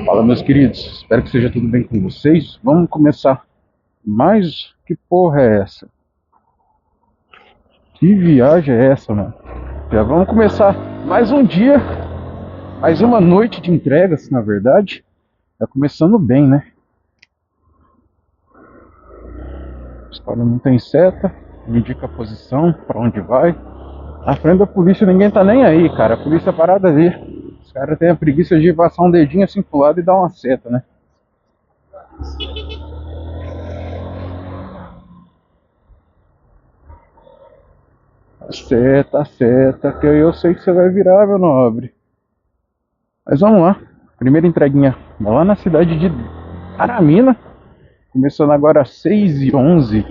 Fala, meus queridos, espero que seja tudo bem com vocês. Vamos começar mais. Que porra é essa? Que viagem é essa, mano? Já vamos começar mais um dia, mais uma noite de entregas, na verdade. Tá começando bem, né? A história não tem seta, não indica a posição, pra onde vai. Na frente da polícia ninguém tá nem aí, cara. A polícia parada ali. Os caras têm a preguiça de passar um dedinho assim pro lado e dar uma seta, né? Seta, seta, que eu sei que você vai virar, meu nobre. Mas vamos lá. Primeira entreguinha lá na cidade de Aramina. Começando agora às 6h11.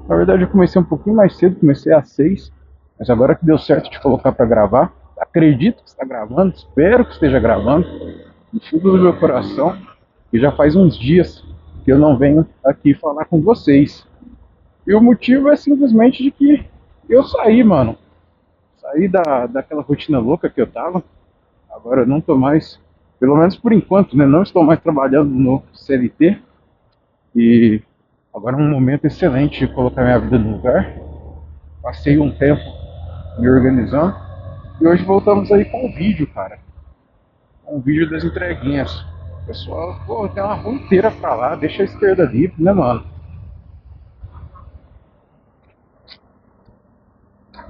Na verdade eu comecei um pouquinho mais cedo, comecei às 6. Mas agora que deu certo de colocar para gravar. Acredito que está gravando, espero que esteja gravando. No fundo do meu coração. E já faz uns dias que eu não venho aqui falar com vocês. E o motivo é simplesmente de que eu saí, mano. Saí daquela rotina louca que eu tava. Agora eu não tô mais, pelo menos por enquanto, né? Não estou mais trabalhando no CLT. E agora é um momento excelente de colocar minha vida no lugar. Passei um tempo me organizando. E hoje voltamos aí com um vídeo, cara. Com um vídeo das entreguinhas. O pessoal, pô, tem uma rua inteira pra lá, deixa a esquerda livre, né, mano?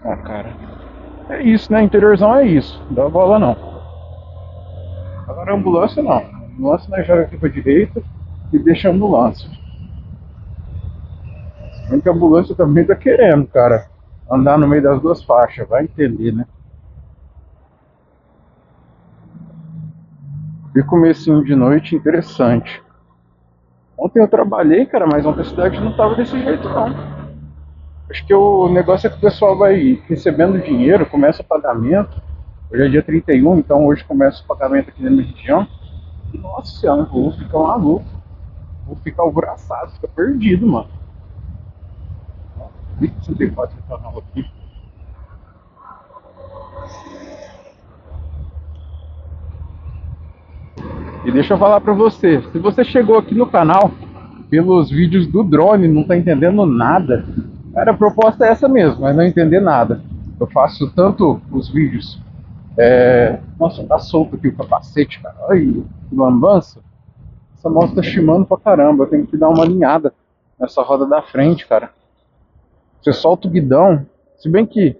Ah, cara. É isso, né? Interiorzão é isso. Não dá bola não. Agora a ambulância não. A ambulância nós joga aqui pra direita e deixa a ambulância. Bem que a ambulância também tá querendo, cara, andar no meio das duas faixas, vai entender, né? E comecinho de noite interessante. Ontem eu trabalhei, cara, mas ontem a cidade não tava desse jeito, não. Acho que o negócio é que o pessoal vai recebendo dinheiro, começa o pagamento. Hoje é dia 31, então hoje começa o pagamento aqui na minha região. E, nossa senhora, vou ficar maluco. Vou ficar alvoroçado, fica perdido, mano. 64 que tá na rua aqui. E deixa eu falar pra você, se você chegou aqui no canal pelos vídeos do drone, não tá entendendo nada, cara, a proposta é essa mesmo, é não entender nada. Eu faço tanto os vídeos. Nossa, tá solto aqui o capacete, cara. Ai, que lambança. Essa moto tá chimando pra caramba, eu tenho que dar uma alinhada nessa roda da frente, cara. Você solta o guidão, se bem que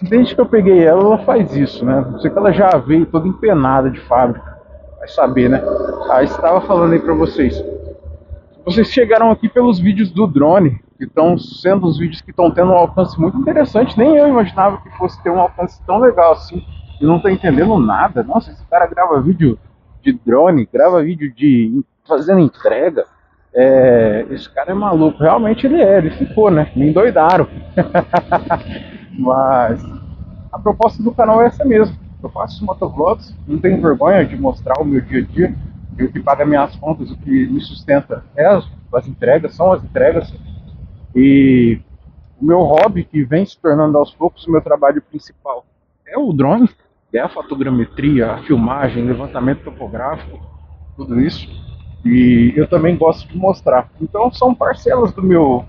desde que eu peguei ela, ela faz isso, né? Não sei que ela já veio toda empenada de fábrica. Vai saber, né? Aí estava falando aí pra vocês. Vocês chegaram aqui pelos vídeos do drone, que estão sendo os vídeos que estão tendo um alcance muito interessante. Nem eu imaginava que fosse ter um alcance tão legal assim. E não tá entendendo nada. Nossa, esse cara grava vídeo de drone, grava vídeo de fazendo entrega. Esse cara é maluco. Realmente ele ficou, né? Me endoidaram. Mas a proposta do canal é essa mesmo. Eu faço motovlogs, não tenho vergonha de mostrar o meu dia a dia, e o que paga minhas contas, o que me sustenta é as entregas, são as entregas. E o meu hobby, que vem se tornando aos poucos o meu trabalho principal, é o drone, é a fotogrametria, a filmagem, levantamento topográfico, tudo isso. E eu também gosto de mostrar. Então são parcelas do meu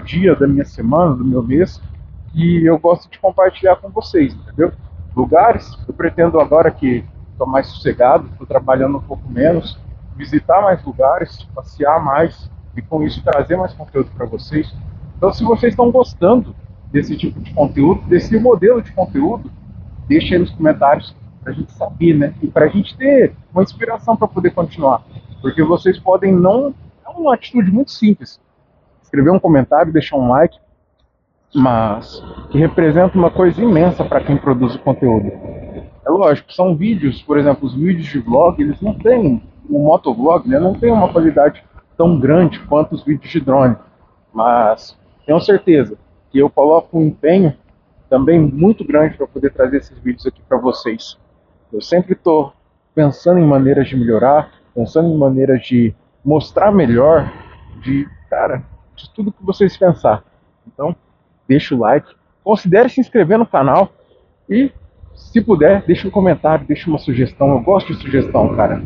dia, da minha semana, do meu mês, que eu gosto de compartilhar com vocês, entendeu? Lugares, eu pretendo agora que estou mais sossegado, estou trabalhando um pouco menos, visitar mais lugares, passear mais e com isso trazer mais conteúdo para vocês. Então, se vocês estão gostando desse tipo de conteúdo, desse modelo de conteúdo, deixa aí nos comentários para a gente saber, né? E para a gente ter uma inspiração para poder continuar. Porque vocês podem não. É uma atitude muito simples. Escrever um comentário, deixar um like, mas que representa uma coisa imensa para quem produz o conteúdo. É lógico, são vídeos, por exemplo, os vídeos de vlog, eles não têm, o motovlog, né, não tem uma qualidade tão grande quanto os vídeos de drone, mas tenho certeza que eu coloco um empenho também muito grande para poder trazer esses vídeos aqui para vocês. Eu sempre estou pensando em maneiras de melhorar, pensando em maneiras de mostrar melhor, cara, de tudo que vocês pensar. Então, deixa o like, considere se inscrever no canal e, se puder, deixa um comentário, deixa uma sugestão. Eu gosto de sugestão, cara.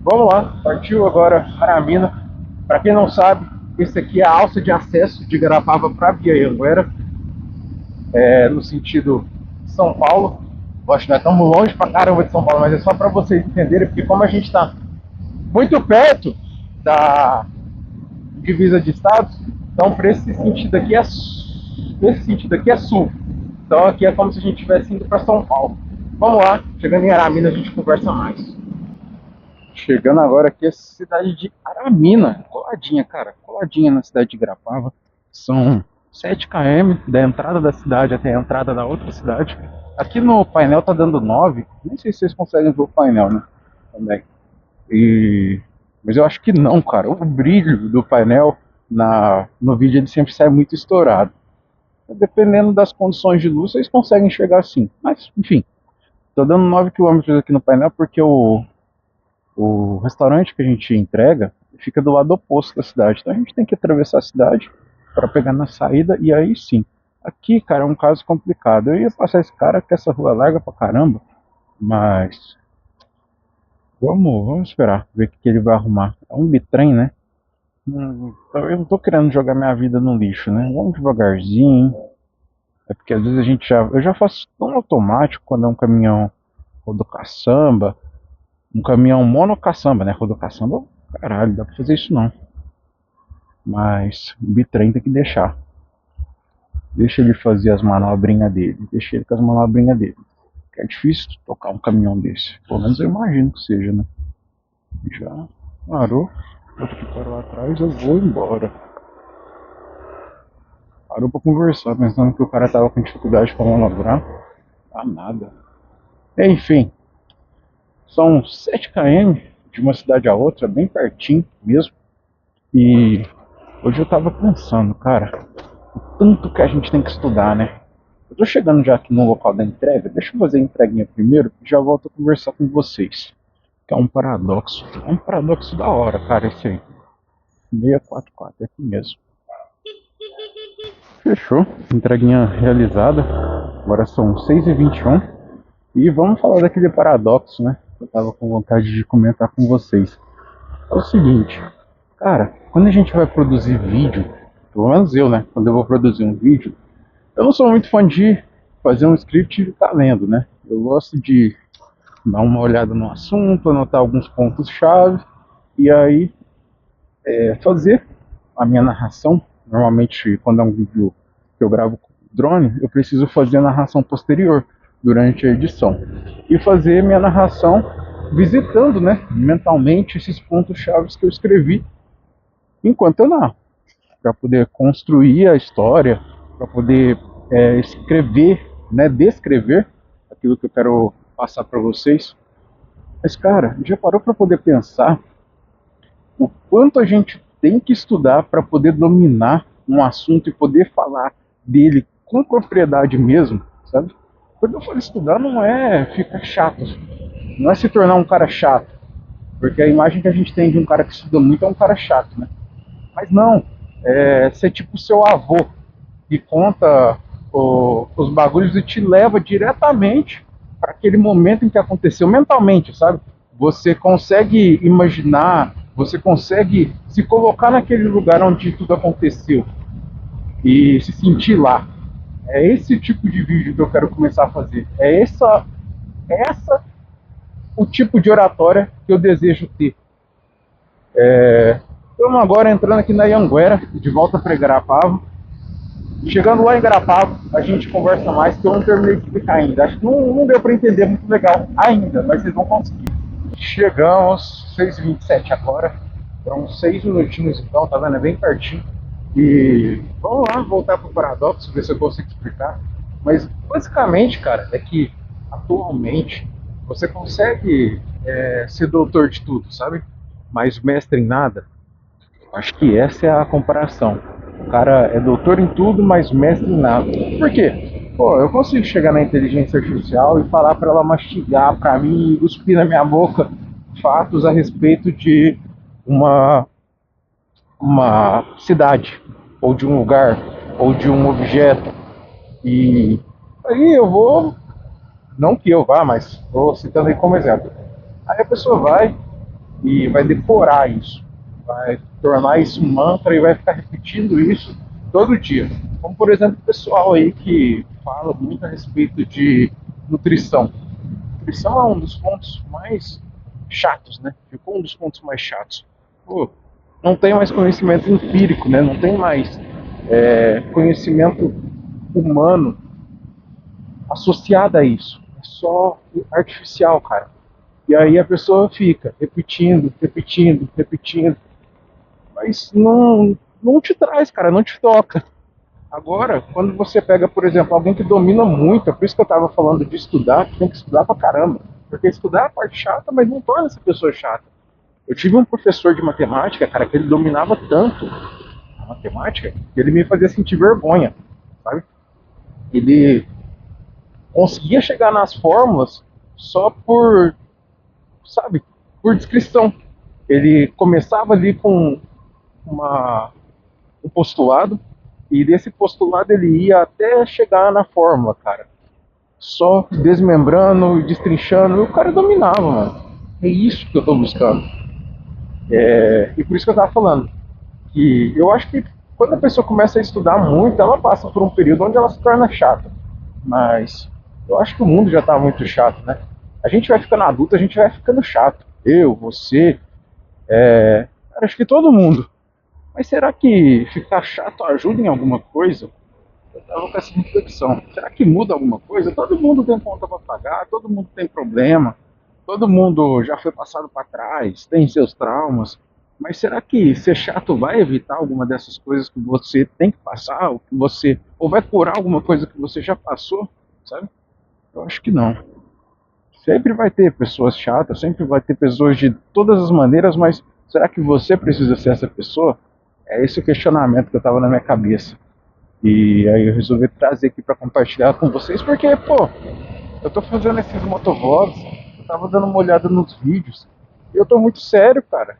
Vamos lá, partiu agora Aramina. Para quem não sabe, esse aqui é a alça de acesso de Garapava para Bianguera, no sentido São Paulo. Acho que nós estamos longe pra caramba de São Paulo, mas é só para vocês entenderem, porque como a gente está muito perto da divisa de estados, então para esse sentido aqui é sul. Então aqui é como se a gente estivesse indo para São Paulo. Vamos lá, chegando em Aramina a gente conversa mais. Chegando agora aqui é a cidade de Aramina, coladinha, cara, coladinha na cidade de Grapava. São 7 km da entrada da cidade até a entrada da outra cidade. Aqui no painel tá dando 9, nem sei se vocês conseguem ver o painel, né? Também. Mas eu acho que não, cara. O brilho do painel no vídeo ele sempre sai muito estourado. Dependendo das condições de luz, vocês conseguem enxergar assim. Mas, enfim, tô dando 9 km aqui no painel porque o restaurante que a gente entrega fica do lado oposto da cidade. Então a gente tem que atravessar a cidade para pegar na saída e aí sim. Aqui, cara, é um caso complicado. Eu ia passar esse cara que essa rua é larga pra caramba, mas vamos esperar, ver o que ele vai arrumar. É um bitrem, né? Eu não tô querendo jogar minha vida no lixo, né? Vamos devagarzinho. É porque às vezes eu já faço tão automático quando é um caminhão rodocaçamba, um caminhão monocaçamba, né? Rodocaçamba, caralho, dá pra fazer isso não. Mas o bitrem tem que deixar. Deixa ele fazer as manobrinhas dele. Deixa ele com as manobrinhas dele. Que é difícil tocar um caminhão desse. Pelo menos eu imagino que seja, né? Já parou. Outro que parou lá atrás, eu vou embora. Parou pra conversar, pensando que o cara tava com dificuldade pra manobrar. Ah, nada. Enfim. São 7 km de uma cidade a outra, bem pertinho mesmo. E hoje eu tava pensando, cara, o tanto que a gente tem que estudar, né? Eu tô chegando já aqui no local da entrega, deixa eu fazer a entreguinha primeiro e já volto a conversar com vocês. Que é um paradoxo. É um paradoxo da hora, cara, esse aí. 644, é aqui mesmo. Fechou, entreguinha realizada. Agora são 6h21. E vamos falar daquele paradoxo, né? Eu tava com vontade de comentar com vocês. É o seguinte, cara, quando a gente vai produzir vídeo, pelo menos eu, né? Quando eu vou produzir um vídeo, eu não sou muito fã de fazer um script e ficar lendo, né? Eu gosto de dar uma olhada no assunto, anotar alguns pontos-chave e aí fazer a minha narração. Normalmente, quando é um vídeo que eu gravo com drone, eu preciso fazer a narração posterior durante a edição e fazer minha narração visitando, né, mentalmente esses pontos-chave que eu escrevi enquanto eu narro, para poder construir a história, para poder escrever, né, descrever aquilo que eu quero passar para vocês. Mas, cara, já parou para poder pensar o quanto a gente tem que estudar para poder dominar um assunto e poder falar dele com propriedade mesmo, sabe? Quando eu falo estudar, não é ficar chato, não é se tornar um cara chato, porque a imagem que a gente tem de um cara que estuda muito é um cara chato, né? Mas não, é ser tipo seu avô, que conta os bagulhos e te leva diretamente para aquele momento em que aconteceu mentalmente, sabe? Você consegue imaginar, você consegue se colocar naquele lugar onde tudo aconteceu e se sentir lá. É esse tipo de vídeo que eu quero começar a fazer. É essa o tipo de oratória que eu desejo ter. Estamos agora entrando aqui na Ianguera, de volta para Garapava. Chegando lá em Garapava, a gente conversa mais, que eu não terminei de explicar ainda. Acho que não deu para entender muito legal ainda, mas vocês vão conseguir. Chegamos, 6h27 agora. Foram 6 minutinhos então, tá vendo? É bem pertinho. E vamos lá, voltar para o paradoxo, ver se eu consigo explicar. Mas basicamente, cara, é que atualmente você consegue ser doutor de tudo, sabe? Mas mestre em nada. Acho que essa é a comparação. O cara é doutor em tudo, mas mestre em nada. Por quê? Pô, eu consigo chegar na inteligência artificial e falar para ela mastigar para mim, cuspir na minha boca fatos a respeito de uma cidade, ou de um lugar, ou de um objeto. E aí eu vou, não que eu vá, mas estou citando aí como exemplo. Aí a pessoa vai e vai decorar isso, vai tornar isso um mantra e vai ficar repetindo isso todo dia. Como, por exemplo, o pessoal aí que fala muito a respeito de nutrição. Nutrição é um dos pontos mais chatos, né? Ficou um dos pontos mais chatos. Pô, não tem mais conhecimento empírico, né? Não tem mais conhecimento humano associado a isso. É só artificial, cara. E aí a pessoa fica repetindo, repetindo, repetindo. Mas não te traz, cara, não te toca. Agora, quando você pega, por exemplo, alguém que domina muito, é por isso que eu tava falando de estudar, que tem que estudar pra caramba. Porque estudar é a parte chata, mas não torna essa pessoa chata. Eu tive um professor de matemática, cara, que ele dominava tanto a matemática, que ele me fazia sentir vergonha, sabe? Ele conseguia chegar nas fórmulas só por, sabe, por descrição. Ele começava ali com uma, um postulado, e desse postulado ele ia até chegar na fórmula, cara. Só desmembrando, destrinchando, e o cara dominava, mano. É isso que eu tô buscando. E por isso que eu tava falando. Que eu acho que quando a pessoa começa a estudar muito, ela passa por um período onde ela se torna chata. Mas eu acho que o mundo já tá muito chato, né? A gente vai ficando adulto, a gente vai ficando chato. Eu, você, acho que todo mundo. Mas será que ficar chato ajuda em alguma coisa? Eu tava com essa reflexão. Será que muda alguma coisa? Todo mundo tem conta para pagar, todo mundo tem problema, todo mundo já foi passado para trás, tem seus traumas. Mas será que ser chato vai evitar alguma dessas coisas que você tem que passar, ou vai curar alguma coisa que você já passou, sabe? Eu acho que não. Sempre vai ter pessoas chatas, sempre vai ter pessoas de todas as maneiras, mas será que você precisa ser essa pessoa? É esse o questionamento que eu tava na minha cabeça. E aí eu resolvi trazer aqui para compartilhar com vocês, porque, pô, eu tô fazendo esses motovlogs, eu tava dando uma olhada nos vídeos, e eu tô muito sério, cara.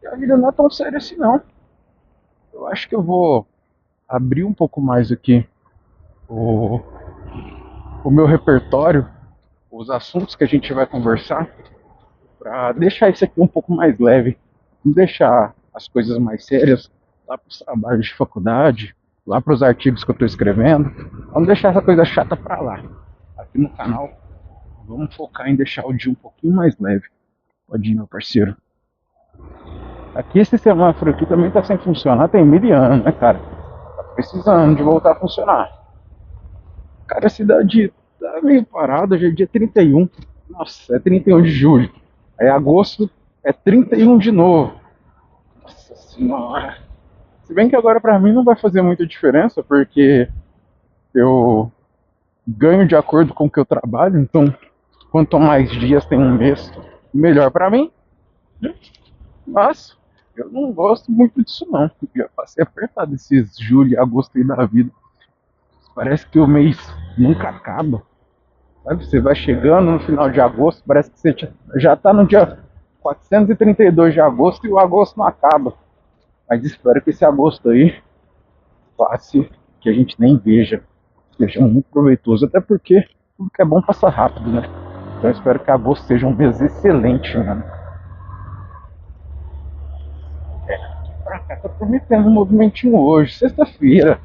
E a vida não é tão séria assim, não. Eu acho que eu vou abrir um pouco mais aqui o, o meu repertório, os assuntos que a gente vai conversar, para deixar isso aqui um pouco mais leve, não deixar as coisas mais sérias lá para os trabalhos de faculdade, lá para os artigos que eu estou escrevendo. Vamos deixar essa coisa chata para lá. Aqui no canal, vamos focar em deixar o dia um pouquinho mais leve. Pode ir, meu parceiro. Aqui esse semáforo aqui também está sem funcionar tem 1000 anos, né, cara? Tá precisando de voltar a funcionar. Cara, a cidade tá meio parada, já é dia 31. Nossa, é 31 de julho. Aí agosto é 31 de novo. Nossa senhora. Se bem que agora pra mim não vai fazer muita diferença, porque eu ganho de acordo com o que eu trabalho, então quanto mais dias tem um mês, melhor pra mim. Mas eu não gosto muito disso não. Já passei apertado esses julho e agosto aí da vida. Parece que o mês nunca acaba. Sabe? Você vai chegando no final de agosto, parece que você já tá no dia 432 de agosto e o agosto não acaba. Mas espero que esse agosto aí passe, que a gente nem veja. Seja muito proveitoso, até porque tudo que é bom passa rápido, né? Então eu espero que agosto seja um mês excelente, mano. Pra cá, tá prometendo um movimentinho hoje, sexta-feira.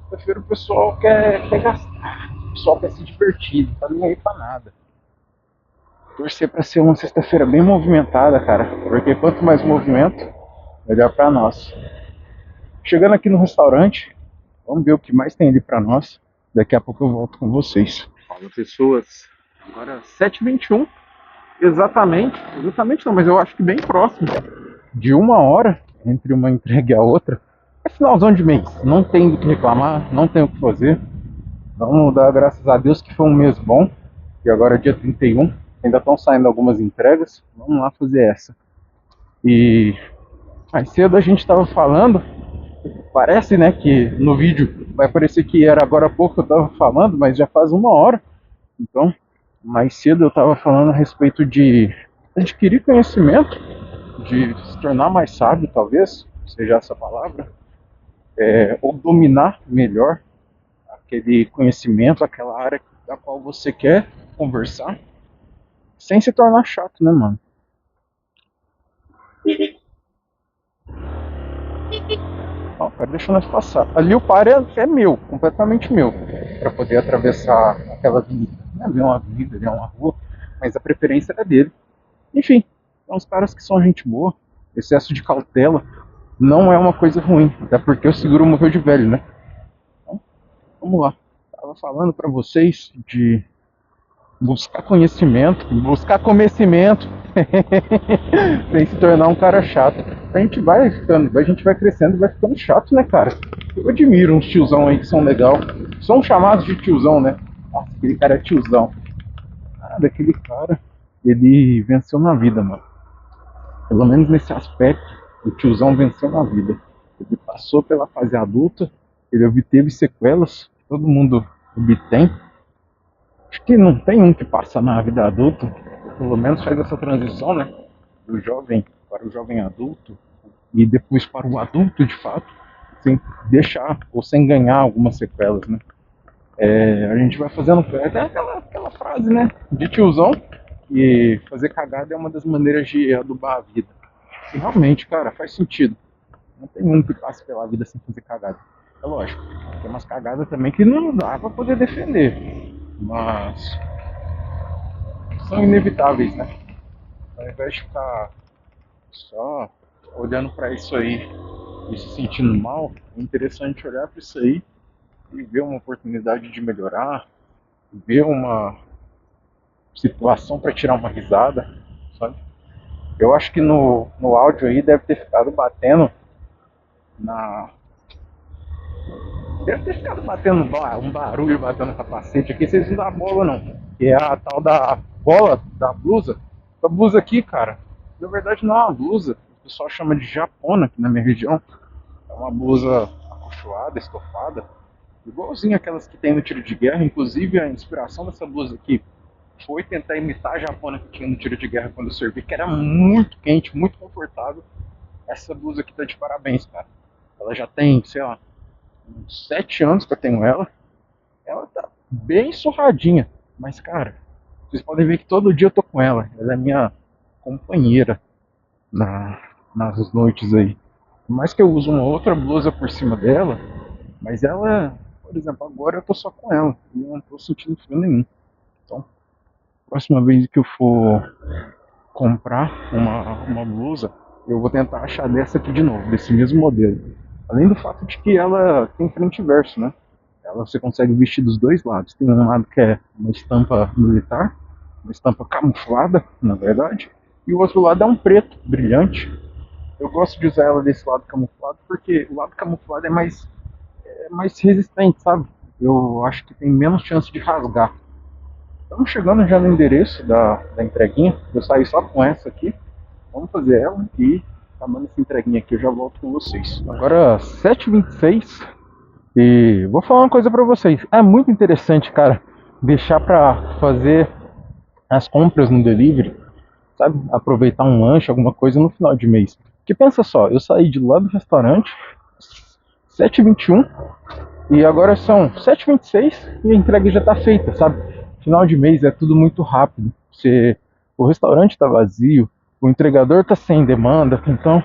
Sexta-feira o pessoal quer gastar, o pessoal quer se divertir, não tá nem aí pra nada. Torcer pra ser uma sexta-feira bem movimentada, cara, porque quanto mais movimento, melhor pra nós. Chegando aqui no restaurante, vamos ver o que mais tem ali pra nós. Daqui a pouco eu volto com vocês. Fala, pessoas. Agora 7h21. Exatamente não, mas eu acho que bem próximo de 1 hora entre uma entrega e a outra. É finalzão de mês, não tem do que reclamar, não tem o que fazer. Vamos dar graças a Deus que foi um mês bom. E agora é dia 31, ainda estão saindo algumas entregas. Vamos lá fazer essa. E mais cedo a gente estava falando, parece, né, que no vídeo vai parecer que era agora há pouco que eu estava falando, mas já faz 1 hora. Então, mais cedo eu estava falando a respeito de adquirir conhecimento, de se tornar mais sábio, talvez, seja essa palavra, ou dominar melhor aquele conhecimento, aquela área da qual você quer conversar, sem se tornar chato, né, mano? cara, deixa nós passar. Ali o par é meu, completamente meu, para poder atravessar aquela avenida. Não é uma avenida, é uma rua, mas a preferência é dele. Enfim, são uns caras que são gente boa. Excesso de cautela não é uma coisa ruim, até porque o seguro morreu de velho, né? Então, vamos lá. Tava falando para vocês de buscar conhecimento, buscar conhecimento, sem se tornar um cara chato. A gente vai ficando, a gente vai crescendo, vai ficando chato, né, cara? Eu admiro uns tiozão aí que são legal. São chamados de tiozão, né? Nossa, aquele cara é tiozão. Ah, daquele cara, ele venceu na vida, mano. Pelo menos nesse aspecto, o tiozão venceu na vida. Ele passou pela fase adulta, ele obteve sequelas, que todo mundo obtém. Acho que não tem um que passa na vida adulta, pelo menos faz essa transição, né? Do jovem para o jovem adulto e depois para o adulto de fato, sem deixar ou sem ganhar algumas sequelas, né? A gente vai fazendo até aquela frase, né? De tiozão, que fazer cagada é uma das maneiras de adubar a vida. E realmente, cara, faz sentido. Não tem um que passe pela vida sem fazer cagada. É lógico, tem umas cagadas também que não dá pra poder defender. Mas são inevitáveis, né? Ao invés de ficar só olhando pra isso aí e se sentindo mal, é interessante olhar pra isso aí e ver uma oportunidade de melhorar, ver uma situação pra tirar uma risada, sabe? Eu acho que no áudio aí deve ter ficado batendo na. Deve ter ficado batendo um barulho batendo no capacete aqui, vocês não dão bola não. Que é a tal da bola da blusa. Essa blusa aqui, cara, na verdade não é uma blusa. O pessoal chama de japona aqui na minha região. É uma blusa acolchoada, estofada. Igualzinho aquelas que tem no tiro de guerra. Inclusive a inspiração dessa blusa aqui foi tentar imitar a japona que tinha no tiro de guerra quando eu servi, que era muito quente, muito confortável. Essa blusa aqui tá de parabéns, cara. Ela já tem, sei lá, uns 7 anos que eu tenho ela. Ela tá bem surradinha. Mas, cara, vocês podem ver que todo dia eu tô com ela. Ela é minha companheira nas noites aí. Por mais que eu use uma outra blusa por cima dela, mas ela, por exemplo, agora eu tô só com ela. E eu não tô sentindo frio nenhum. Então, próxima vez que eu for comprar uma blusa, eu vou tentar achar dessa aqui de novo, desse mesmo modelo. Além do fato de que ela tem frente e verso, né? Ela você consegue vestir dos dois lados. Tem um lado que é uma estampa militar, uma estampa camuflada, na verdade, e o outro lado é um preto, brilhante. Eu gosto de usar ela desse lado camuflado porque o lado camuflado é mais resistente, sabe? Eu acho que tem menos chance de rasgar. Estamos chegando já no endereço da entreguinha. Eu saí só com essa aqui. Vamos fazer ela e acabando essa entreguinha aqui eu já volto com vocês. Agora 7h26 e vou falar uma coisa pra vocês. É muito interessante, cara, deixar pra fazer as compras no delivery, sabe? Aproveitar um lanche, alguma coisa no final de mês. Porque pensa só, eu saí de lá do restaurante 7h21 e agora são 7h26 e a entrega já tá feita, sabe? Final de mês é tudo muito rápido. O restaurante tá vazio, o entregador tá sem demanda, então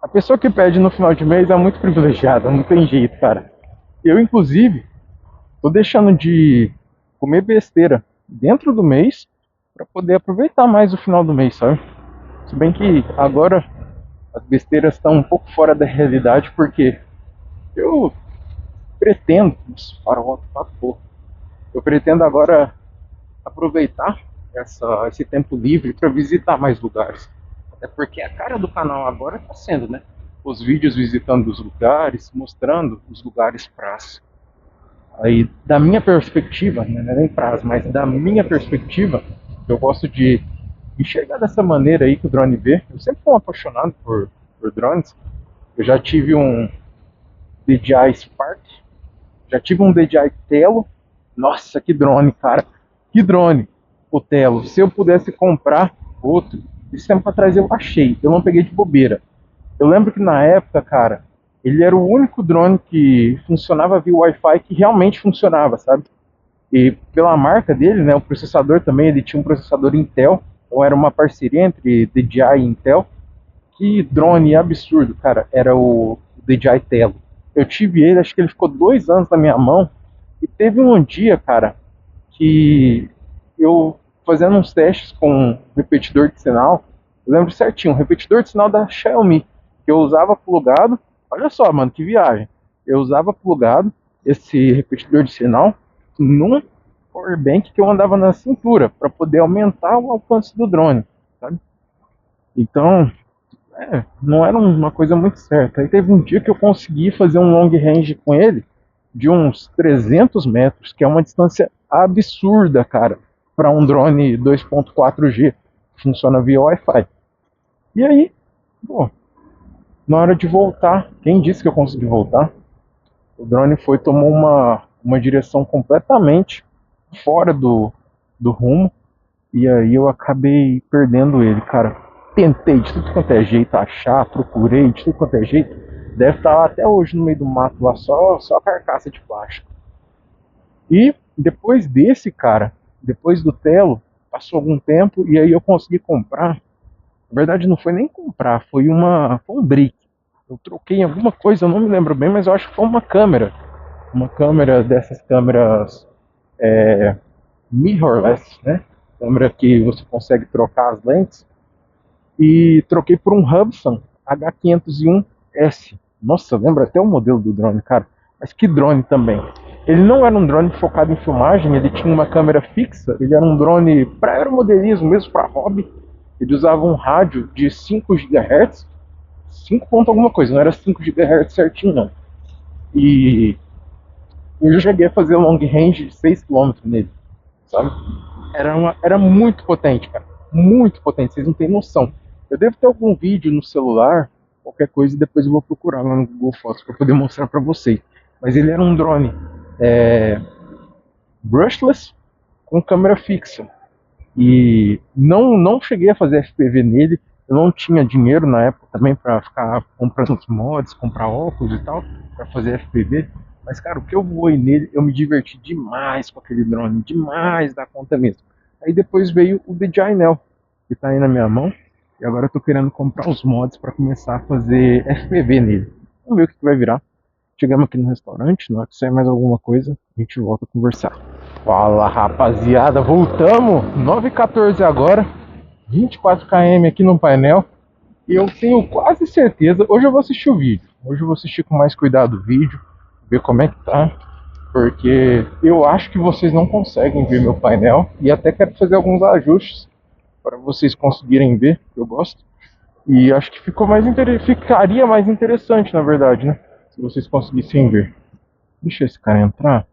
a pessoa que pede no final de mês é muito privilegiada, não tem jeito, cara. Eu, inclusive, tô deixando de comer besteira dentro do mês para poder aproveitar mais o final do mês, sabe? Se bem que agora as besteiras estão um pouco fora da realidade, porque eu pretendo, farol tá pouco. Eu pretendo agora aproveitar esse tempo livre para visitar mais lugares. Até porque a cara do canal agora está sendo, né? Os vídeos visitando os lugares, mostrando os lugares praça. Aí, da minha perspectiva, não é nem praça, mas da minha perspectiva, eu gosto de enxergar dessa maneira aí que o drone vê. Eu sempre fui um apaixonado por drones. Eu já tive um DJI Spark, já tive um DJI Tello. Nossa, que drone, cara. Que drone, o Tello. Se eu pudesse comprar outro, esse tempo atrás eu achei. Eu não peguei de bobeira. Eu lembro que na época, cara, ele era o único drone que funcionava via Wi-Fi que realmente funcionava, sabe? E pela marca dele, né, o processador também, ele tinha um processador Intel. Então era uma parceria entre DJI e Intel. Que drone absurdo, cara. Era o DJI Tello. Eu tive ele, acho que ele ficou 2 anos na minha mão. E teve um dia, cara, que eu fazendo uns testes com um repetidor de sinal, eu lembro certinho, um repetidor de sinal da Xiaomi, que eu usava plugado. Olha só, mano, que viagem. Eu usava plugado esse repetidor de sinal num powerbank que eu andava na cintura para poder aumentar o alcance do drone, sabe? Então, não era uma coisa muito certa. Aí teve um dia que eu consegui fazer um long range com ele de uns 300 metros, que é uma distância absurda, cara, para um drone 2.4G que funciona via Wi-Fi. E aí, pô, na hora de voltar, quem disse que eu consegui voltar? O drone tomou uma direção completamente fora do rumo, e aí eu acabei perdendo ele, cara. Tentei de tudo quanto é jeito achar, procurei de tudo quanto é jeito. Deve estar lá até hoje no meio do mato lá, só a carcaça de plástico. E depois desse, cara, depois do Tello, passou algum tempo e aí eu consegui comprar. Na verdade não foi nem comprar, foi um brick. Eu troquei em alguma coisa, eu não me lembro bem, mas eu acho que foi uma câmera. Uma câmera dessas câmeras mirrorless, né? Câmera que você consegue trocar as lentes. E troquei por um Hubsan H501S. Nossa, lembra até o modelo do drone, cara. Mas que drone também. Ele não era um drone focado em filmagem, ele tinha uma câmera fixa, ele era um drone para aeromodelismo, mesmo para hobby. Ele usava um rádio de 5 GHz, 5 ponto alguma coisa, não era 5 GHz certinho não. E eu já cheguei a fazer long range de 6 km nele, sabe? Era muito potente, cara. Muito potente, vocês não têm noção. Eu devo ter algum vídeo no celular, qualquer coisa, depois eu vou procurar lá no Google Fotos para poder mostrar para vocês. Mas ele era um drone brushless com câmera fixa. E não cheguei a fazer FPV nele. Eu não tinha dinheiro na época também para ficar comprando os mods, comprar óculos e tal, para fazer FPV. Mas, cara, o que eu voei nele, eu me diverti demais com aquele drone, demais da conta mesmo. Aí depois veio o DJI Neo, que tá aí na minha mão. E agora eu tô querendo comprar os mods para começar a fazer FPV nele. Vamos ver o que vai virar. Chegamos aqui no restaurante, na hora que sair mais alguma coisa, a gente volta a conversar. Fala, rapaziada, voltamos, 9h14 agora, 24 km aqui no painel. E eu tenho quase certeza, hoje eu vou assistir o vídeo. Hoje eu vou assistir com mais cuidado o vídeo, ver como é que tá. Porque eu acho que vocês não conseguem ver meu painel. E até quero fazer alguns ajustes para vocês conseguirem ver, que eu gosto. E acho que ficaria mais interessante, na verdade, né? Se vocês conseguissem ver. Deixa esse cara entrar.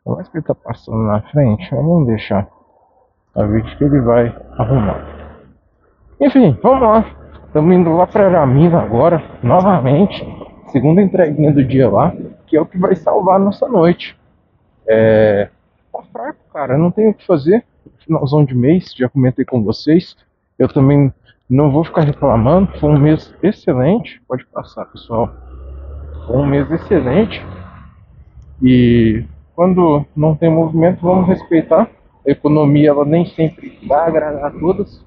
Eu acho que ele tá passando na frente, mas vamos deixar. A ver o que ele vai arrumar. Enfim, vamos lá. Estamos indo lá para Aramina agora, novamente. Segunda entreguinha do dia lá, que é o que vai salvar a nossa noite. Tá fraco, cara, não tenho o que fazer. Finalzão de mês, já comentei com vocês. Eu também não vou ficar reclamando. Foi um mês excelente. Pode passar, pessoal. Foi um mês excelente. E quando não tem movimento, vamos respeitar. A economia, ela nem sempre vai agradar a todas.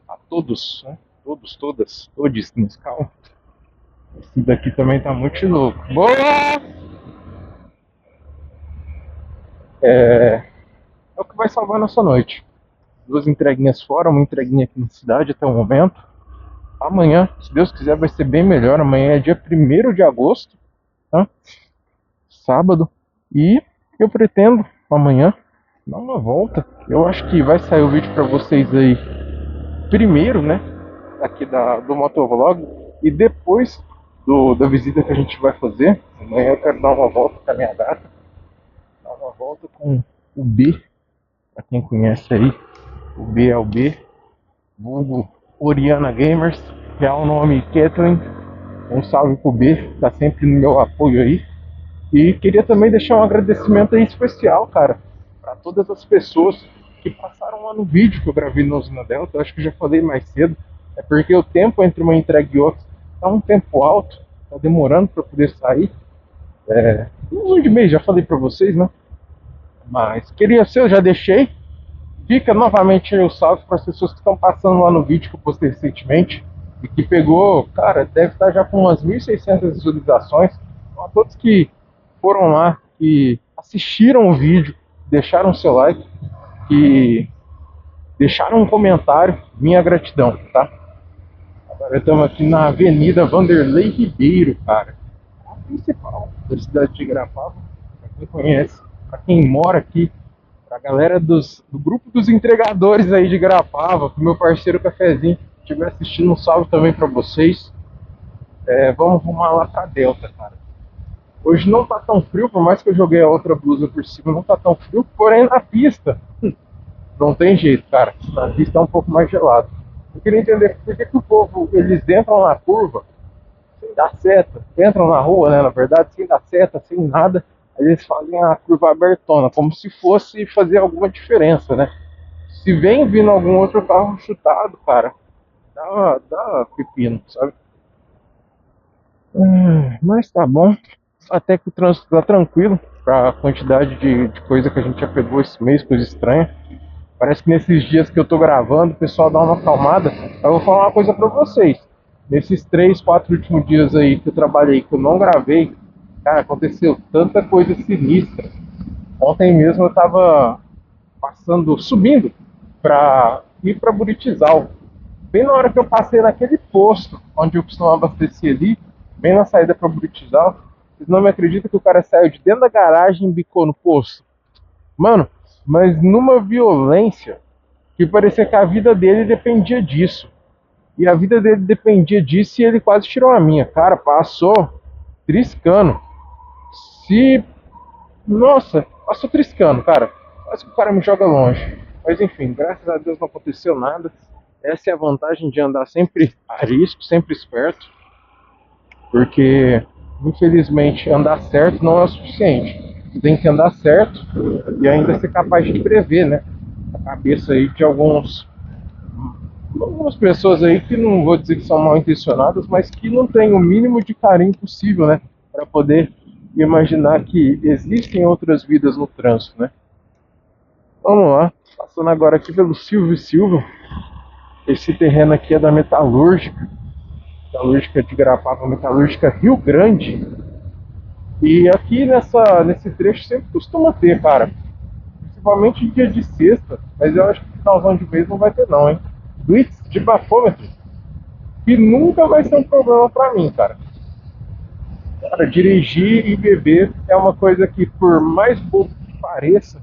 A todos, né? Todos, todas, todos nesse carro. Esse daqui também tá muito louco. Boa! É o que vai salvar a nossa noite. 2 entreguinhas fora, uma entreguinha aqui na cidade até o momento. Amanhã, se Deus quiser, vai ser bem melhor. Amanhã é dia 1º de agosto, tá? Sábado. E eu pretendo amanhã dar uma volta. Eu acho que vai sair o vídeo para vocês aí primeiro, né? Aqui do motovlog. E depois da visita que a gente vai fazer. Amanhã eu quero dar uma volta com a minha gata. Dar uma volta com o B. Pra quem conhece aí, o B é o B. Vulgo Oriana Gamers. Real nome Kathleen. Um salve pro B. Tá sempre no meu apoio aí. E queria também deixar um agradecimento aí especial, cara, para todas as pessoas que passaram lá no vídeo que eu gravei na Usina Delta. Eu acho que eu já falei mais cedo. É porque o tempo entre uma entrega e outra tá um tempo alto, tá demorando para poder sair. Um de mês, já falei para vocês, né? Mas queria ser, eu já deixei. Fica novamente aí o salve para as pessoas que estão passando lá no vídeo que eu postei recentemente. e que pegou, cara, deve estar já com umas 1.600 visualizações. Então, a todos que foram lá, que assistiram o vídeo, deixaram seu like, que deixaram um comentário, minha gratidão, tá? Agora estamos aqui na Avenida Vanderlei Ribeiro, cara, a principal da cidade de Grapava, pra quem conhece, pra quem mora aqui, pra galera do grupo dos entregadores aí de Grapava, pro meu parceiro Cafezinho, que estiver assistindo, um salve também pra vocês. Vamos arrumar lá pra Delta, cara. Hoje não tá tão frio, por mais que eu joguei a outra blusa por cima, não tá tão frio, porém na pista, não tem jeito, cara. Na pista é um pouco mais gelado. Eu queria entender por que o povo, eles entram na curva sem dar seta, entram na rua, né, na verdade, sem dar seta, sem nada, aí eles fazem a curva abertona, como se fosse fazer alguma diferença, né? Se vem vindo algum outro carro chutado, cara, dá pepino, sabe? Mas tá bom. Até que o trânsito tá tranquilo pra quantidade de coisa que a gente já pegou esse mês, coisa estranha. Parece que nesses dias que eu tô gravando, o pessoal dá uma acalmada. Eu vou falar uma coisa pra vocês. Nesses 3, 4 últimos dias aí que eu trabalhei, que eu não gravei, cara, aconteceu tanta coisa sinistra. Ontem mesmo eu tava passando, subindo pra ir pra Buritizal. Bem na hora que eu passei naquele posto onde eu costumo abastecer ali, bem na saída para Buritizal, vocês não me acreditam que o cara saiu de dentro da garagem e embicou no posto? Mano, mas numa violência que parecia que a vida dele dependia disso. E a vida dele dependia disso e ele quase tirou a minha. Cara, passou triscando. Se. Nossa, passou triscando, cara. Quase que o cara me joga longe. Mas enfim, graças a Deus não aconteceu nada. Essa é a vantagem de andar sempre a risco, sempre esperto, porque infelizmente andar certo não é o suficiente. Você tem que andar certo e ainda ser capaz de prever, né? A cabeça aí de algumas pessoas aí que não vou dizer que são mal intencionadas, mas que não têm o mínimo de carinho possível, né? Para poder imaginar que existem outras vidas no trânsito, né? Vamos lá, passando agora aqui pelo Silvio Silva. Esse terreno aqui é da Metalúrgica. Metalúrgica de Grapava, Metalúrgica Rio Grande. E aqui nesse trecho sempre costuma ter, cara. Principalmente em dia de sexta, mas eu acho que finalzão de mês não vai ter não, hein? Blitz de bafômetro, que nunca vai ser um problema pra mim, cara. Cara, dirigir e beber é uma coisa que, por mais bobo que pareça,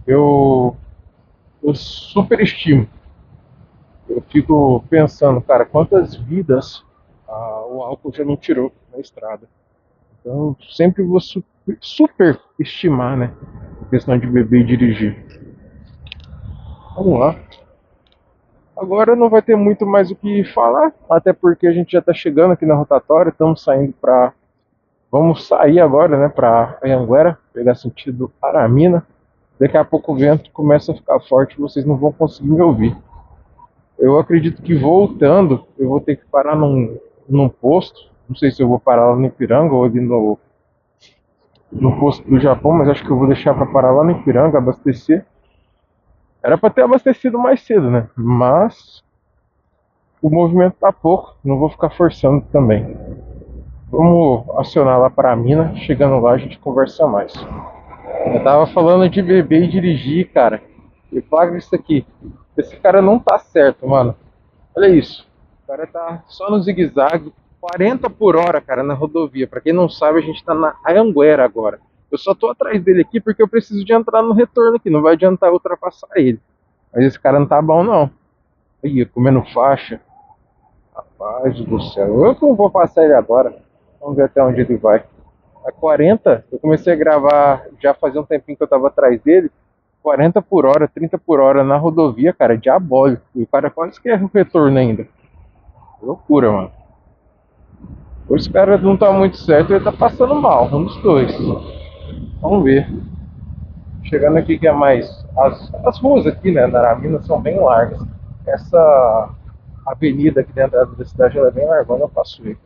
eu, eu superestimo. Eu fico pensando, cara, quantas vidas o álcool já não tirou na estrada. Então, sempre vou superestimar, né? A questão de beber e dirigir. Vamos lá. Agora não vai ter muito mais o que falar, até porque a gente já está chegando aqui na rotatória, estamos saindo para. Vamos sair agora, né, para Anhanguera, pegar sentido Aramina. Daqui a pouco o vento começa a ficar forte e vocês não vão conseguir me ouvir. Eu acredito que voltando, eu vou ter que parar num posto. Não sei se eu vou parar lá no Ipiranga ou ali no posto do Japão, mas acho que eu vou deixar para parar lá no Ipiranga, abastecer. Era para ter abastecido mais cedo, né? Mas o movimento tá pouco, não vou ficar forçando também. Vamos acionar lá para a mina, chegando lá a gente conversa mais. Eu tava falando de beber e dirigir, cara. E flagra isso aqui. Esse cara não tá certo, mano. Olha isso. O cara tá só no zigue-zague, 40 por hora, cara, na rodovia. Pra quem não sabe, a gente tá na Anhanguera agora. Eu só tô atrás dele aqui porque eu preciso de entrar no retorno aqui. Não vai adiantar eu ultrapassar ele. Mas esse cara não tá bom, não. Aí, comendo faixa. Rapaz do céu. Eu que não vou passar ele agora. Vamos ver até onde ele vai. A 40, eu comecei a gravar já fazia um tempinho que eu tava atrás dele. 40 por hora, 30 por hora na rodovia, cara, diabólico. E o cara quase quer o retorno ainda. Loucura, mano. Esse cara não tá muito certo, ele tá passando mal, um dos dois. Vamos ver. Chegando aqui que é mais. As ruas aqui, né, na Aramina são bem largas. Essa avenida aqui dentro da cidade ela é bem largona, eu passo ele.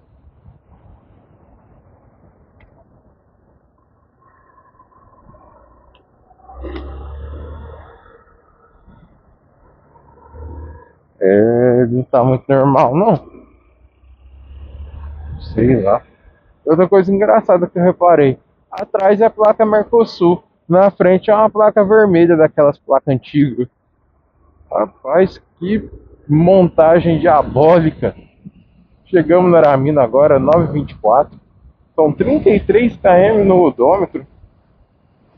Não tá muito normal, não. sei lá. Outra coisa engraçada que eu reparei, atrás é a placa Mercosul, na frente é uma placa vermelha daquelas placas antigas. Rapaz, que montagem diabólica. Chegamos na Aramina agora, 9h24. São 33 km no odômetro.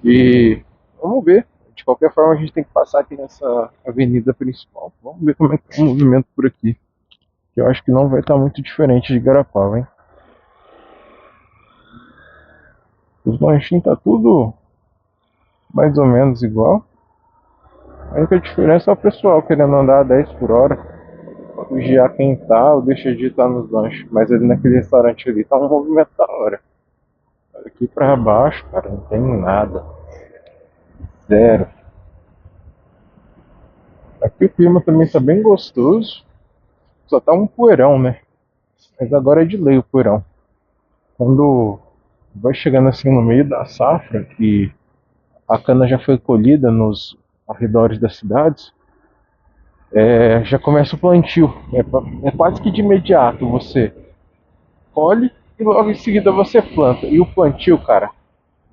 E vamos ver. De qualquer forma, a gente tem que passar aqui nessa avenida principal. Vamos ver como é que é o movimento por aqui. Que eu acho que não vai estar muito diferente de Garapava, hein? Os lanchinhos tá tudo mais ou menos igual. A única diferença é o pessoal querendo andar a 10 por hora. Vigiar quem tá ou deixa de estar nos lanches. Mas ali naquele restaurante ali tá um movimento da hora. Aqui pra baixo, cara, não tem nada. Zero. Aqui o clima também tá bem gostoso. Só tá um poeirão, né? Mas agora é de lei o poeirão. Quando vai chegando assim no meio da safra, que a cana já foi colhida nos arredores das cidades, já começa o plantio. É quase que de imediato você colhe e logo em seguida você planta. E o plantio, cara,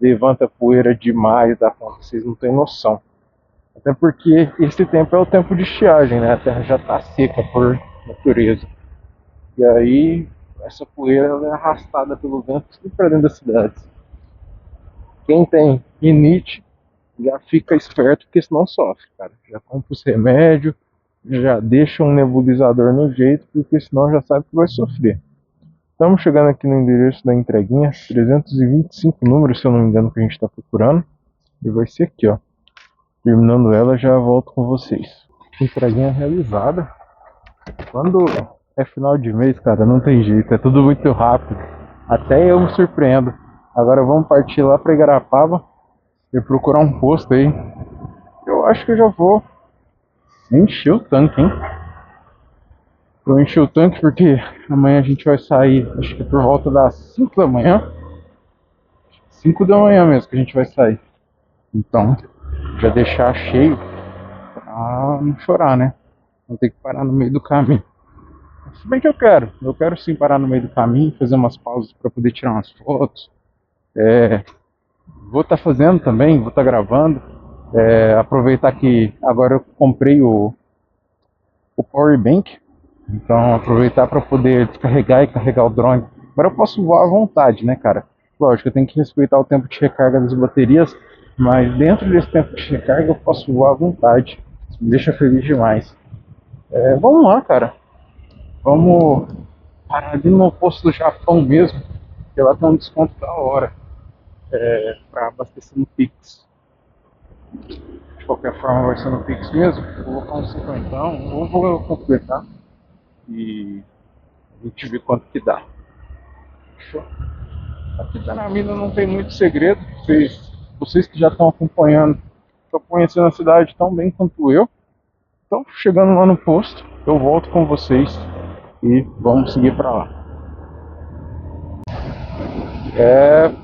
levanta poeira demais da conta, vocês não têm noção. Até porque esse tempo é o tempo de estiagem, né? A terra já está seca por natureza. E aí essa poeira ela é arrastada pelo vento para dentro das cidades. Quem tem rinite já fica esperto, porque senão sofre, cara. Já compra os remédios, já deixa um nebulizador no jeito, porque senão já sabe que vai sofrer. Estamos chegando aqui no endereço da entreguinha, 325 números, se eu não me engano, que a gente está procurando. E vai ser aqui, ó. Terminando ela, já volto com vocês. Entreguinha realizada. Quando é final de mês, cara, não tem jeito, é tudo muito rápido. Até eu me surpreendo. Agora vamos partir lá para Igarapava e procurar um posto aí. Eu acho que eu já vou encher o tanque, hein? Vou encher o tanque porque amanhã a gente vai sair, acho que por volta das 5 da manhã. 5 da manhã mesmo que a gente vai sair. Então, já deixar cheio pra não chorar, né? Não ter que parar no meio do caminho. Se bem que eu quero sim parar no meio do caminho, fazer umas pausas para poder tirar umas fotos. Vou estar fazendo também, vou estar gravando. Aproveitar que agora eu comprei o Power Bank, então aproveitar para poder descarregar e carregar o drone. Agora eu posso voar à vontade, né, cara? Lógico, eu tenho que respeitar o tempo de recarga das baterias, mas dentro desse tempo de recarga eu posso voar à vontade. Isso me deixa feliz demais. Vamos lá, cara. Vamos parar ali no posto do Japão mesmo, que lá tem um desconto da hora para abastecer no Pix. De qualquer forma vai ser no Pix mesmo. Vou colocar um 50 ou vou completar e a gente vê quanto que dá. Fechou? Aqui tá na mina, não tem muito segredo. Vocês que já estão acompanhando, estão conhecendo a cidade tão bem quanto eu. Então, chegando lá no posto, eu volto com vocês e vamos seguir para lá.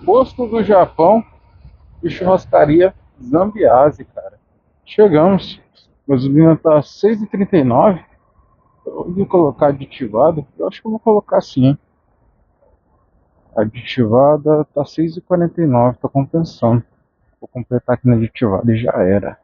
Posto do Japão e churrascaria Zambiase, cara. Chegamos. A gasolina tá 6,39. Eu vou colocar aditivada. Eu acho que eu vou colocar sim. Aditivada tá 6,49. Tá compensando. Vou completar aqui na aditivada e já era.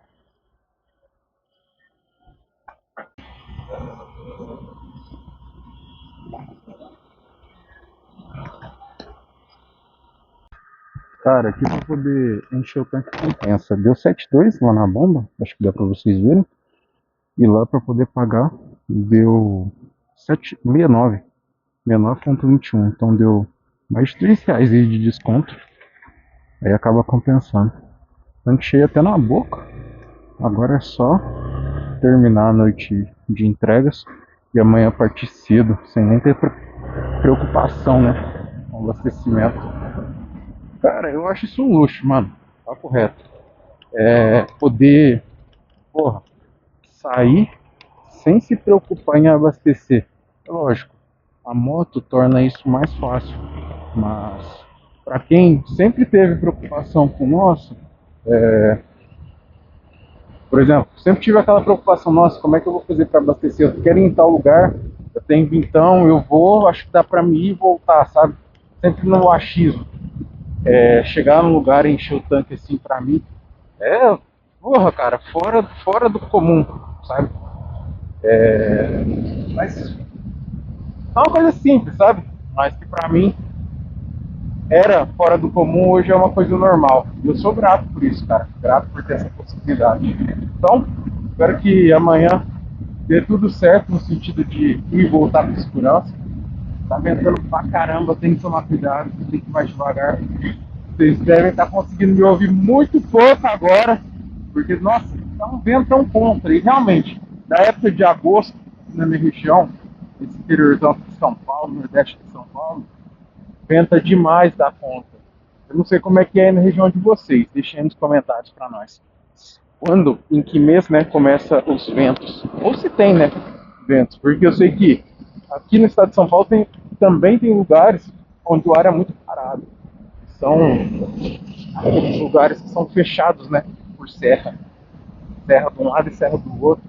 Cara, aqui pra poder encher o tanque compensa. Deu 7,2 lá na bomba. Acho que dá pra vocês verem. E lá pra poder pagar deu 7,69. 69,21. Então deu mais de R$ 3 aí de desconto. Aí acaba compensando. Tanque cheio até na boca. Agora é só terminar a noite de entregas e amanhã partir cedo, sem nem ter preocupação, né? Com o abastecimento. Cara, eu acho isso um luxo, mano. Papo reto. Poder, porra, sair sem se preocupar em abastecer. Lógico, a moto torna isso mais fácil, mas para quem sempre teve preocupação com nossa, por exemplo, sempre tive aquela preocupação, nossa, como é que eu vou fazer para abastecer? Eu quero ir em tal lugar, Eu tenho vintão, eu vou, acho que dá pra mim ir e voltar, sabe? Sempre no achismo. Chegar num lugar e encher o tanque assim pra mim é, porra, cara, fora do comum, sabe? Mas é uma coisa simples, sabe? Mas que pra mim era fora do comum, hoje é uma coisa normal. E eu sou grato por isso, cara. Grato por ter essa possibilidade. Então, espero que amanhã dê tudo certo no sentido de ir e voltar com segurança. Tá ventando pra caramba, tem que tomar cuidado, tem que ir mais devagar. Vocês devem estar conseguindo me ouvir muito pouco agora, porque, nossa, tá um ventão contra. E realmente, da época de agosto, na minha região, esse interiorzão de São Paulo, nordeste de São Paulo, venta demais da conta. Eu não sei como é que é na região de vocês, deixem aí nos comentários para nós. Quando, em que mês, né, começa os ventos? Ou se tem, né, ventos? Porque eu sei que aqui no estado de São Paulo também tem lugares onde o ar é muito parado. São lugares que são fechados, né, por serra. Serra de um lado e serra do outro.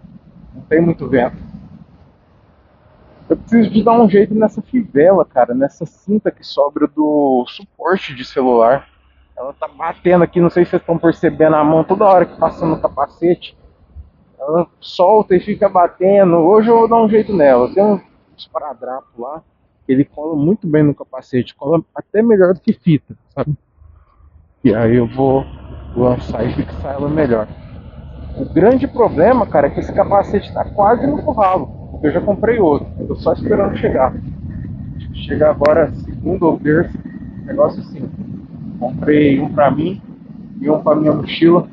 Não tem muito vento. Eu preciso de dar um jeito nessa fivela, cara, nessa cinta que sobra do suporte de celular. Ela tá batendo aqui, não sei se vocês estão percebendo a mão toda hora que passa no capacete. Ela solta e fica batendo. Hoje eu vou dar um jeito nela. Tem um esparadrapo lá, ele cola muito bem no capacete, cola até melhor do que fita, sabe? E aí eu vou lançar e fixar ela melhor. O grande problema, cara, é que esse capacete tá quase no ralo. Eu já comprei outro, tô só esperando chegar. Chega agora segunda ou terça, negócio assim. Comprei um pra mim e um pra minha mochila,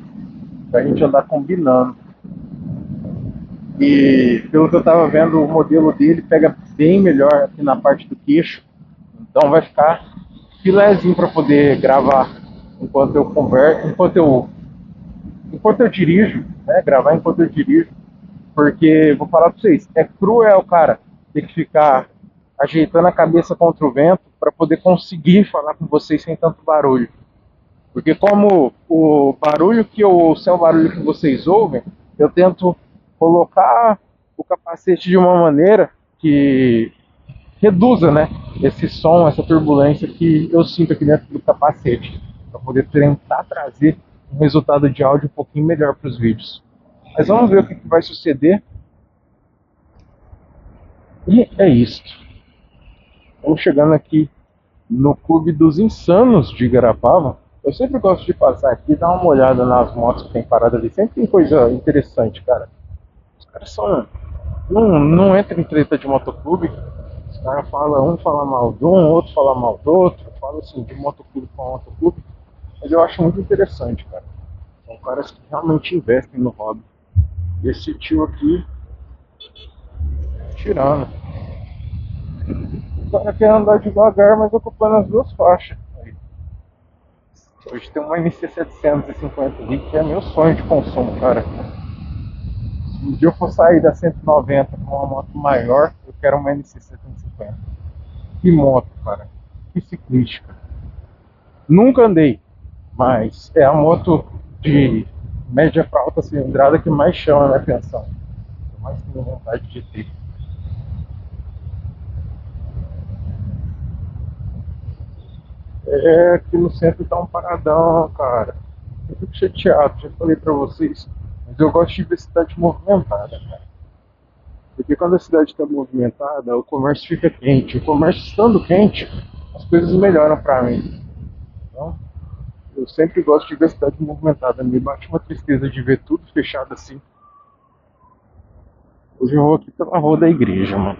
pra gente andar combinando. E pelo que eu tava vendo, o modelo dele pega bem melhor aqui na parte do queixo. Então vai ficar filézinho pra poder gravar enquanto eu converso, enquanto eu dirijo, né? Gravar enquanto eu dirijo. Porque, vou falar pra vocês, é cruel, cara, ter que ficar ajeitando a cabeça contra o vento para poder conseguir falar com vocês sem tanto barulho. Porque como o barulho que eu ouço é o barulho que vocês ouvem, eu tento colocar o capacete de uma maneira que reduza, né, esse som, essa turbulência que eu sinto aqui dentro do capacete, para poder tentar trazer um resultado de áudio um pouquinho melhor para os vídeos. Mas vamos ver o que vai suceder. E é isso. Estamos chegando aqui no Clube dos Insanos de Garapava. Eu sempre gosto de passar aqui e dar uma olhada nas motos que tem parada ali. Sempre tem coisa interessante, cara. Os caras são... Não entra em treta de motoclube. Os caras falam, um fala mal de um, outro fala mal do outro. Fala assim, de motoclube para motoclube. Mas eu acho muito interessante, cara. São caras que realmente investem no hobby. E esse tio aqui, tirando. O cara quer andar devagar, mas ocupando as duas faixas. Hoje tem uma NC 750 ali, que é meu sonho de consumo, cara. Se um dia eu for sair da 190 com uma moto maior, eu quero uma NC 750. Que moto, cara. Que ciclística. Nunca andei, mas é a moto de média para alta cilindrada que mais chama a minha atenção. Que eu mais tenho vontade de ter. Aqui no centro tá um paradão, cara. Eu fico chateado, já falei pra vocês. Mas eu gosto de ver a cidade movimentada, cara. Porque quando a cidade está movimentada, o comércio fica quente. O comércio estando quente, as coisas melhoram pra mim. Então, eu sempre gosto de ver a cidade movimentada. Me bate uma tristeza de ver tudo fechado assim. Hoje eu vou aqui pela rua da igreja, mano.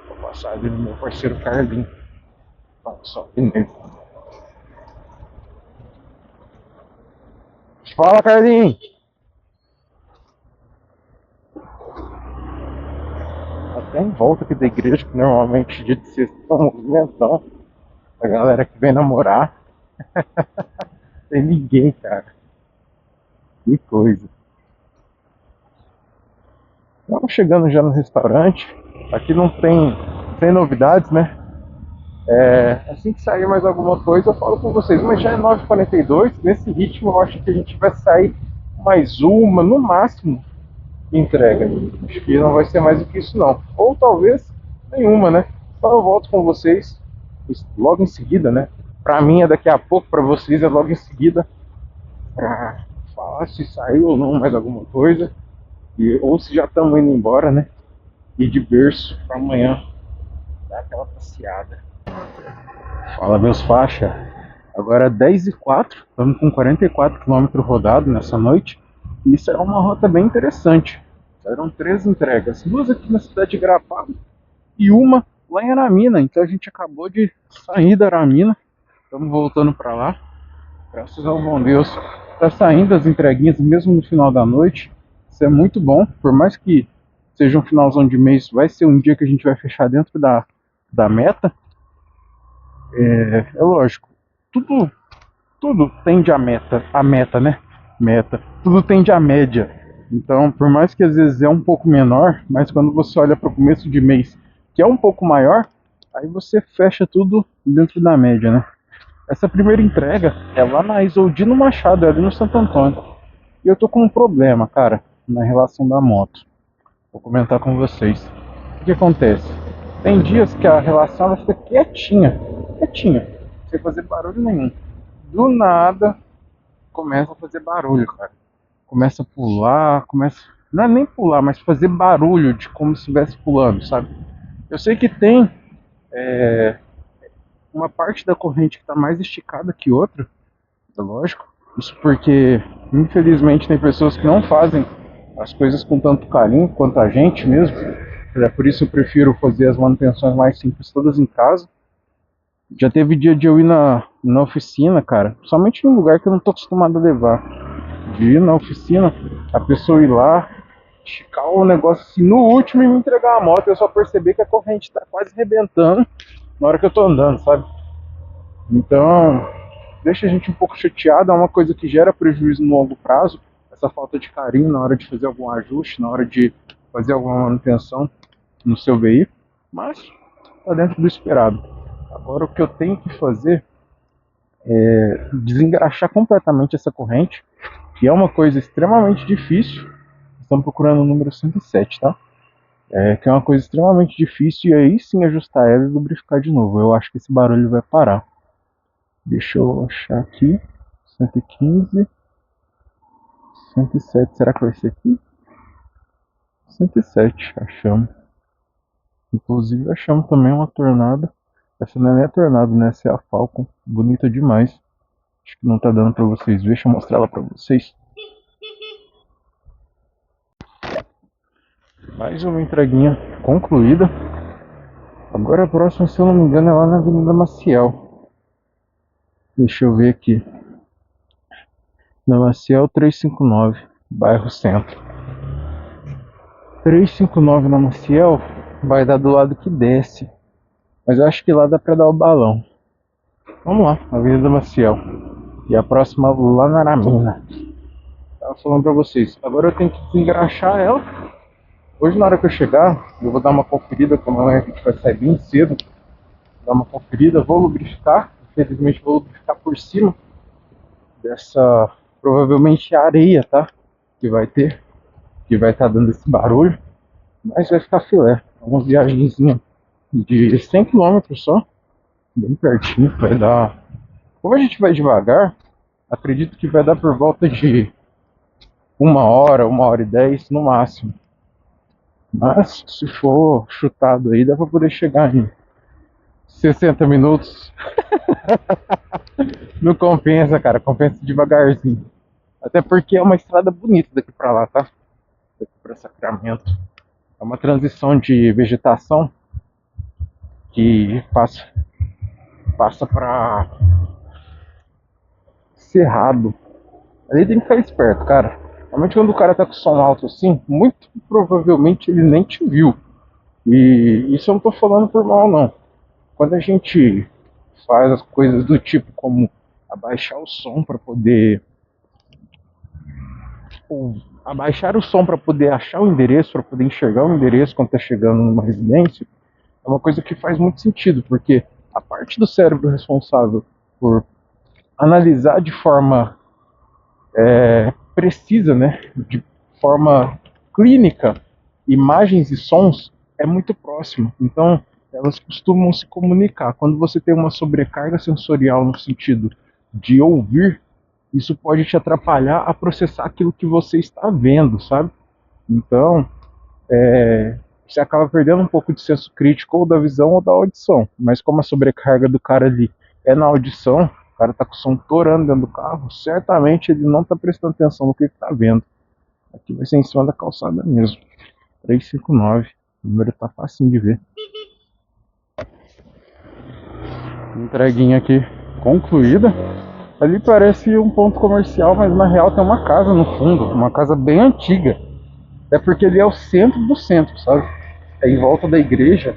Vou passar ali no meu parceiro Carlinho. Então, só nele. Fala, Carlinho! Até em volta aqui da igreja, que normalmente dia de sexta é um movimentão. A galera que vem namorar. Tem ninguém, cara. Que coisa. Estamos chegando já no restaurante. Aqui não tem novidades, né? Assim que sair mais alguma coisa, eu falo com vocês. Mas já é 9h42. Nesse ritmo, eu acho que a gente vai sair mais uma, no máximo, entrega. Acho que não vai ser mais do que isso, não. Ou talvez nenhuma, né? Então eu volto com vocês logo em seguida, né? Pra mim é daqui a pouco, pra vocês é logo em seguida, pra falar se saiu ou não mais alguma coisa, ou se já estamos indo embora, né? E de berço pra amanhã dar aquela passeada. Fala, meus faixa. Agora é 10h04, estamos com 44 km rodado nessa noite. E isso é uma rota bem interessante. Saíram 3 entregas, duas aqui na cidade de Grapado e uma lá em Aramina. Então a gente acabou de sair da Aramina, estamos voltando para lá. Graças ao bom Deus, tá saindo as entreguinhas mesmo no final da noite. Isso é muito bom, por mais que seja um finalzão de mês, vai ser um dia que a gente vai fechar dentro da meta. É lógico, tudo, tudo tende a meta, né? Meta, tudo tende à média. Então, por mais que às vezes é um pouco menor, mas quando você olha para o começo de mês, que é um pouco maior, aí você fecha tudo dentro da média, né? Essa primeira entrega é lá na Isoldino Machado, é ali no Santo Antônio. E eu tô com um problema, cara, na relação da moto. Vou comentar com vocês. O que acontece? Tem dias que a relação ela fica quietinha, quietinha, sem fazer barulho nenhum. Do nada, começa a fazer barulho, cara. Começa a pular, começa. Não é nem pular, mas fazer barulho de como se estivesse pulando, sabe? Eu sei que tem uma parte da corrente que está mais esticada que outra, é lógico. Isso porque, infelizmente, tem pessoas que não fazem as coisas com tanto carinho quanto a gente mesmo. É por isso eu prefiro fazer as manutenções mais simples todas em casa. Já teve dia de eu ir na oficina, cara, somente em um lugar que eu não tô acostumado a levar. De ir na oficina, a pessoa ir lá, esticar o negócio assim no último e me entregar a moto. Eu só percebi que a corrente tá quase arrebentando na hora que eu tô andando, sabe? Então, deixa a gente um pouco chateado, é uma coisa que gera prejuízo no longo prazo, essa falta de carinho na hora de fazer algum ajuste, na hora de fazer alguma manutenção no seu veículo, mas está dentro do esperado. Agora o que eu tenho que fazer é desengraxar completamente essa corrente, que é uma coisa extremamente difícil. Estamos procurando o número 107, tá? Que é uma coisa extremamente difícil, e aí sim ajustar ela e lubrificar de novo. Eu acho que esse barulho vai parar. Deixa eu achar aqui. 115. 107. Será que vai ser aqui? 107, achamos. Inclusive achamos também uma tornado. Essa não é nem a tornado, né? Essa é a Falcon. Bonita demais. Acho que não tá dando pra vocês ver. Deixa eu mostrar ela pra vocês. Mais uma entreguinha concluída. Agora a próxima, se eu não me engano, é lá na Avenida Maciel. Deixa eu ver aqui. Na Maciel 359, bairro Centro. 359 na Maciel vai dar do lado que desce. Mas eu acho que lá dá pra dar o balão. Vamos lá, Avenida Maciel. E a próxima lá na Aramina. Tava falando pra vocês. Agora eu tenho que desengraxar ela. Hoje na hora que eu chegar, eu vou dar uma conferida, como amanhã a gente vai sair bem cedo. Dar uma conferida, vou lubrificar. Infelizmente vou lubrificar por cima dessa, provavelmente areia, tá? Que vai ter. Que vai estar dando esse barulho. Mas vai ficar filé. Uma viagemzinha de 100 km só. Bem pertinho, vai dar. Como a gente vai devagar, acredito que vai dar por volta de 1 hora, 1 hora e 10 no máximo. Mas se for chutado aí, dá pra poder chegar em 60 minutos. Não compensa, cara, compensa devagarzinho. Até porque é uma estrada bonita daqui pra lá, tá? Daqui pra Sacramento. É uma transição de vegetação que passa pra Cerrado. Ali tem que ficar esperto, cara. Realmente quando o cara tá com som alto assim, muito provavelmente ele nem te viu. E isso eu não tô falando por mal, não. Quando a gente faz as coisas do tipo como abaixar o som para poder ou abaixar o som para poder achar o endereço, para poder enxergar o endereço quando está chegando numa residência, é uma coisa que faz muito sentido, porque a parte do cérebro responsável por analisar de forma precisa, né, de forma clínica, imagens e sons, é muito próxima. Então, elas costumam se comunicar. Quando você tem uma sobrecarga sensorial no sentido de ouvir, isso pode te atrapalhar a processar aquilo que você está vendo, sabe? Então, você acaba perdendo um pouco de senso crítico ou da visão ou da audição. Mas como a sobrecarga do cara ali é na audição, o cara tá com o som torando dentro do carro, certamente ele não tá prestando atenção no que ele tá vendo. Aqui vai ser em cima da calçada mesmo. 359. O número tá facinho de ver. Entreguinha aqui concluída. Ali parece um ponto comercial, mas na real tem uma casa no fundo, uma casa bem antiga. É porque ele é o centro do centro, sabe? É em volta da igreja.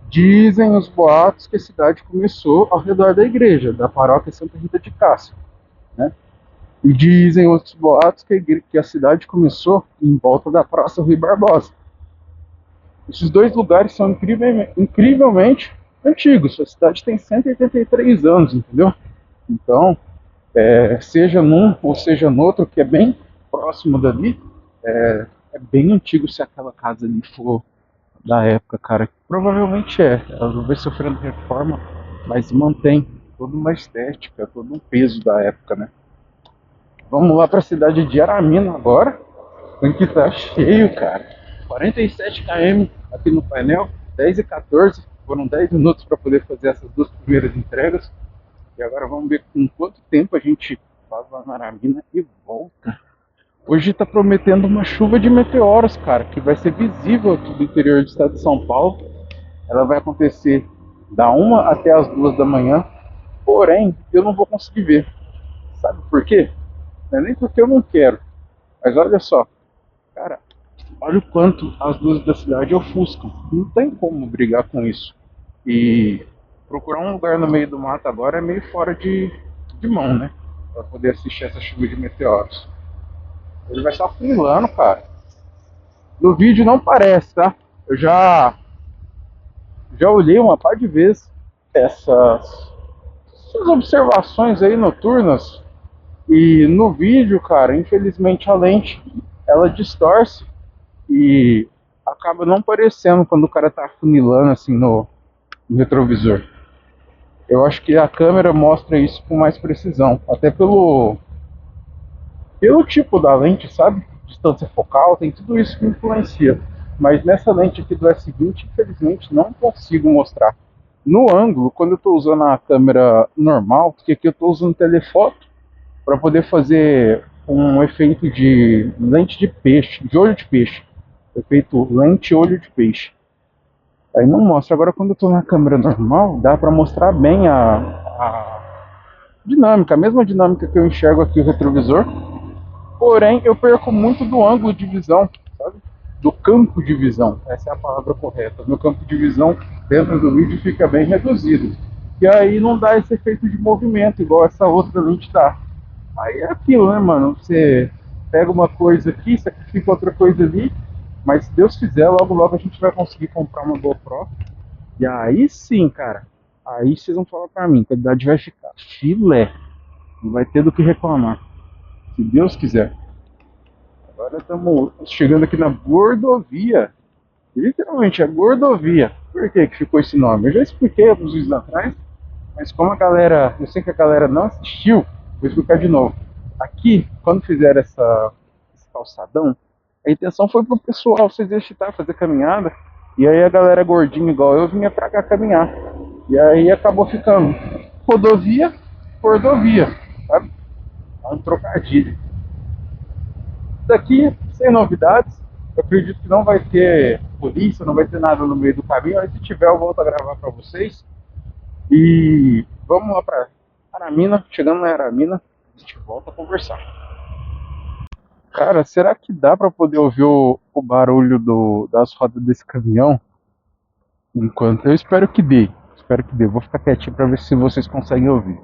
Dizem os boatos que a cidade começou ao redor da igreja, da paróquia Santa Rita de Cássia, né? E dizem outros boatos que a cidade começou em volta da Praça Rui Barbosa. Esses dois lugares são incrivelmente antigos. A cidade tem 183 anos, entendeu? Então, seja num ou seja no outro, que é bem próximo dali, é bem antigo se aquela casa ali for da época, cara. Provavelmente é. Ela vai sofrendo reforma, mas mantém toda uma estética, todo um peso da época, né? Vamos lá para a cidade de Aramina agora. Aqui tá cheio, cara. 47 km aqui no painel, 10 e 14. Foram 10 minutos para poder fazer essas duas primeiras entregas. E agora vamos ver com quanto tempo a gente faz lá na Aramina e volta. Hoje está prometendo uma chuva de meteoros, cara, que vai ser visível aqui do interior do estado de São Paulo. Ela vai acontecer da 1 até as 2 da manhã. Porém, eu não vou conseguir ver. Sabe por quê? Não é nem porque eu não quero. Mas olha só, cara, olha o quanto as luzes da cidade ofuscam. Não tem como brigar com isso. E procurar um lugar no meio do mato agora é meio fora de mão, né? Pra poder assistir essa chuva de meteoros. Ele vai estar funilando, cara. No vídeo não parece, tá? Eu já olhei uma par de vezes essas observações aí noturnas. E no vídeo, cara, infelizmente a lente ela distorce e acaba não parecendo quando o cara tá funilando assim no retrovisor. Eu acho que a câmera mostra isso com mais precisão, até pelo tipo da lente, sabe? Distância focal, tem tudo isso que influencia. Mas nessa lente aqui do S20, infelizmente, não consigo mostrar. No ângulo, quando eu estou usando a câmera normal, porque aqui eu estou usando telefoto para poder fazer um efeito de lente de peixe, de olho de peixe. Efeito lente olho de peixe. Aí não mostra. Agora quando eu estou na câmera normal, dá para mostrar bem a dinâmica, a mesma dinâmica que eu enxergo aqui o retrovisor. Porém, eu perco muito do ângulo de visão, sabe? Do campo de visão. Essa é a palavra correta. Meu campo de visão dentro do vídeo fica bem reduzido. E aí não dá esse efeito de movimento, igual essa outra lente dá. Aí é aquilo, né, mano? Você pega uma coisa aqui, sacrifica outra coisa ali, mas se Deus quiser, logo logo a gente vai conseguir comprar uma GoPro. E aí sim, cara. Aí vocês vão falar pra mim, a qualidade vai ficar filé. Não vai ter do que reclamar. Se Deus quiser. Agora estamos chegando aqui na Gordovia. Literalmente, a Gordovia. Por que que ficou esse nome? Eu já expliquei alguns vídeos atrás, mas como a galera, eu sei que a galera não assistiu, vou explicar de novo. Aqui, quando fizeram esse calçadão, a intenção foi pro pessoal se exercitar, fazer caminhada. E aí a galera gordinha igual eu vinha pra cá caminhar. E aí acabou ficando rodovia, Gordovia, sabe? É um trocadilho. Daqui, sem novidades. Eu acredito que não vai ter polícia, não vai ter nada no meio do caminho. Aí se tiver, eu volto a gravar para vocês. E vamos lá para Aramina. Chegando na Aramina, a gente volta a conversar. Cara, será que dá para poder ouvir o barulho das rodas desse caminhão? Enquanto eu espero que dê. Espero que dê. Vou ficar quietinho para ver se vocês conseguem ouvir.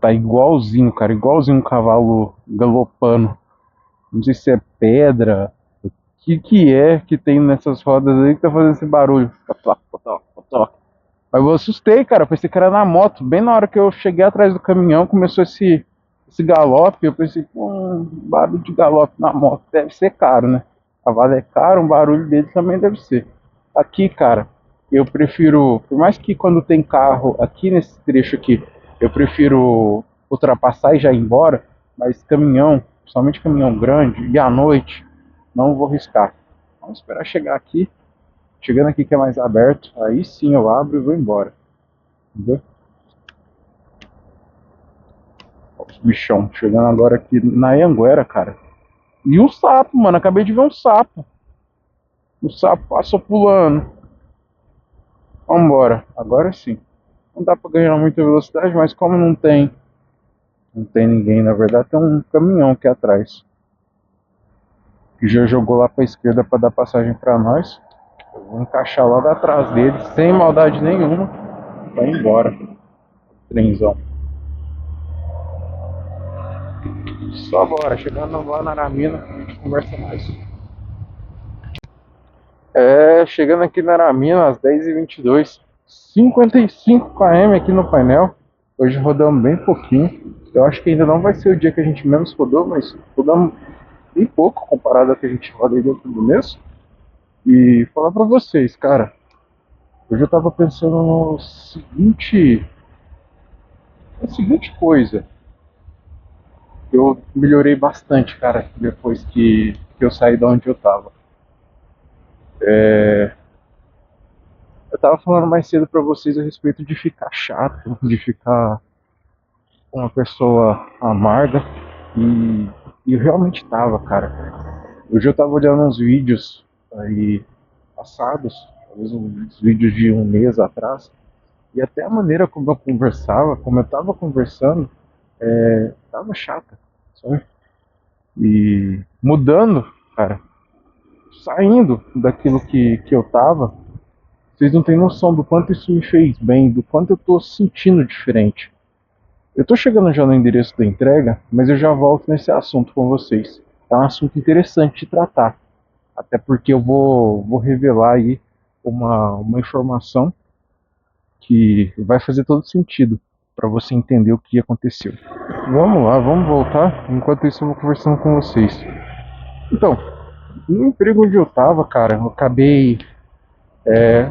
Tá igualzinho, cara, igualzinho um cavalo galopando. Não sei se é pedra, o que é que tem nessas rodas aí que tá fazendo esse barulho. Potoc, potoc, potoc. Mas eu assustei, cara, pensei que era na moto. Bem na hora que eu cheguei atrás do caminhão, começou esse esse galope, eu pensei, pô, um barulho de galope na moto deve ser caro, né? Cavalo é caro, um barulho dele também deve ser. Aqui, cara, eu prefiro, por mais que quando tem carro aqui nesse trecho aqui, eu prefiro ultrapassar e já ir embora, mas caminhão, principalmente caminhão grande, e à noite, não vou riscar. Vamos esperar chegar aqui. Chegando aqui que é mais aberto, aí sim eu abro e vou embora. Entendeu? Ó, os bichão chegando agora aqui na Anhanguera, cara. E um sapo, mano. Acabei de ver um sapo. O sapo passou pulando. Vambora. Agora sim. Não dá pra ganhar muita velocidade, mas como não tem ninguém, na verdade tem um caminhão aqui atrás. Que já jogou lá pra esquerda pra dar passagem pra nós. Eu vou encaixar logo atrás dele, sem maldade nenhuma. Vai embora. Trenzão. Só bora, chegando lá na Aramina, a gente conversa mais. Chegando aqui na Aramina às 10h22, 55 km aqui no painel. Hoje rodamos bem pouquinho. Eu acho que ainda não vai ser o dia que a gente menos rodou, mas rodamos bem pouco comparado ao que a gente roda aí dentro do mês. E falar pra vocês, cara, hoje eu tava pensando na seguinte coisa. Eu melhorei bastante, cara, depois que eu saí de onde eu tava. Eu tava falando mais cedo pra vocês a respeito de ficar chato, de ficar uma pessoa amarga e, e eu realmente tava, cara. Hoje eu tava olhando uns vídeos aí passados, talvez uns vídeos de um mês atrás, e até a maneira como eu conversava, como eu tava conversando, tava chata, sabe? E mudando, cara, saindo daquilo que eu tava. Vocês não têm noção do quanto isso me fez bem, do quanto eu tô sentindo diferente. Eu tô chegando já no endereço da entrega, mas eu já volto nesse assunto com vocês. É um assunto interessante de tratar, até porque eu vou revelar aí uma informação que vai fazer todo sentido para você entender o que aconteceu. Vamos lá, vamos voltar. Enquanto isso eu vou conversando com vocês. Então, no emprego onde eu tava, cara, eu acabei,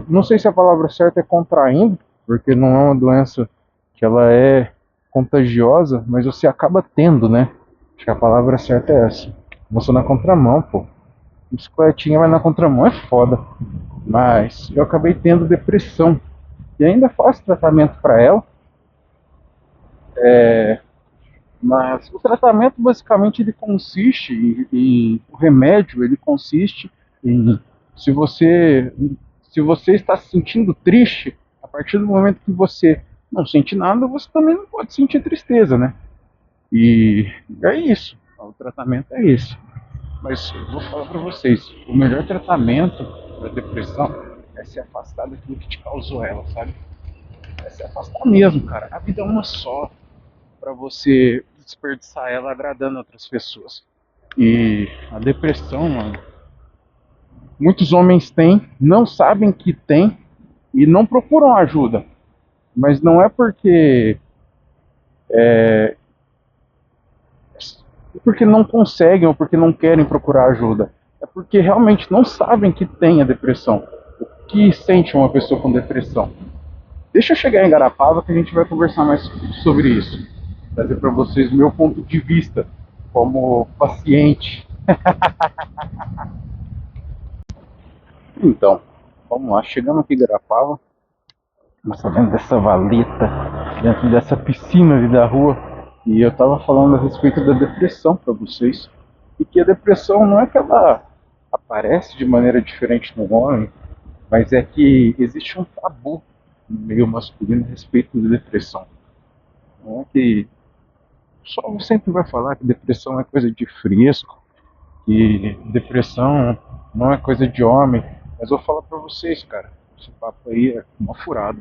não sei se a palavra certa é contraindo, porque não é uma doença que ela é contagiosa, mas você acaba tendo, né? Acho que a palavra certa é essa. Você na contramão, pô. Bicicletinha, mas na contramão é foda. Mas eu acabei tendo depressão. E ainda faço tratamento para ela. Mas o tratamento basicamente ele consiste o remédio ele consiste em se você se você está se sentindo triste, a partir do momento que você não sente nada, você também não pode sentir tristeza, né? E é isso. O tratamento é esse. Mas eu vou falar para vocês, o melhor tratamento para depressão é se afastar daquilo que te causou ela, sabe? É se afastar mesmo, cara. A vida é uma só para você desperdiçar ela agradando outras pessoas. E a depressão, mano, muitos homens têm, não sabem que tem e não procuram ajuda. Mas não é porque não conseguem ou porque não querem procurar ajuda. É porque realmente não sabem que tem a depressão. O que sente uma pessoa com depressão? Deixa eu chegar em Garapava que a gente vai conversar mais sobre isso. Trazer para vocês o meu ponto de vista como paciente. Então, vamos lá. Chegamos aqui em Garapava. Nossa, dentro dessa valeta, dentro dessa piscina ali da rua. E eu tava falando a respeito da depressão para vocês. E que a depressão não é que ela aparece de maneira diferente no homem, mas é que existe um tabu no meio masculino a respeito da depressão. Não é que só sempre vai falar que depressão é coisa de fresco, que depressão não é coisa de homem. Mas eu vou falar pra vocês, cara, esse papo aí é uma furada.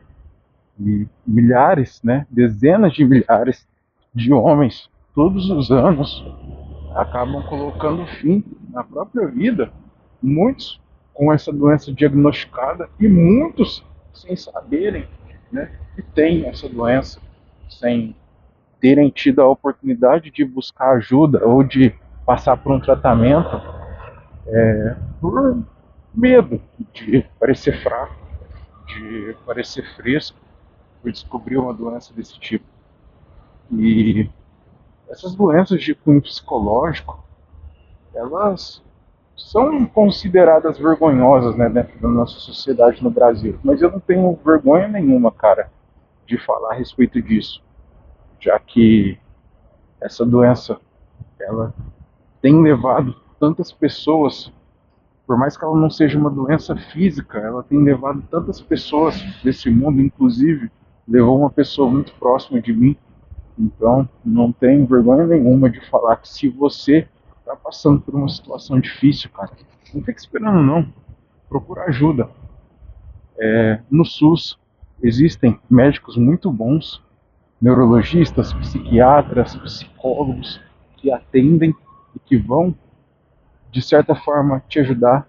E milhares, né, dezenas de milhares de homens, todos os anos, acabam colocando fim na própria vida. Muitos com essa doença diagnosticada e muitos sem saberem, né, que tem essa doença, sem terem tido a oportunidade de buscar ajuda ou de passar por um tratamento por medo de parecer fraco, de parecer fresco, por descobrir uma doença desse tipo. E essas doenças de cunho psicológico, elas são consideradas vergonhosas, né, dentro da nossa sociedade no Brasil. Mas eu não tenho vergonha nenhuma, cara, de falar a respeito disso, já que essa doença, ela tem levado tantas pessoas, por mais que ela não seja uma doença física, ela tem levado tantas pessoas desse mundo, inclusive levou uma pessoa muito próxima de mim. Então, não tenho vergonha nenhuma de falar que se você está passando por uma situação difícil, cara, não fique esperando não, procura ajuda. No SUS existem médicos muito bons, neurologistas, psiquiatras, psicólogos que atendem e que vão, de certa forma, te ajudar.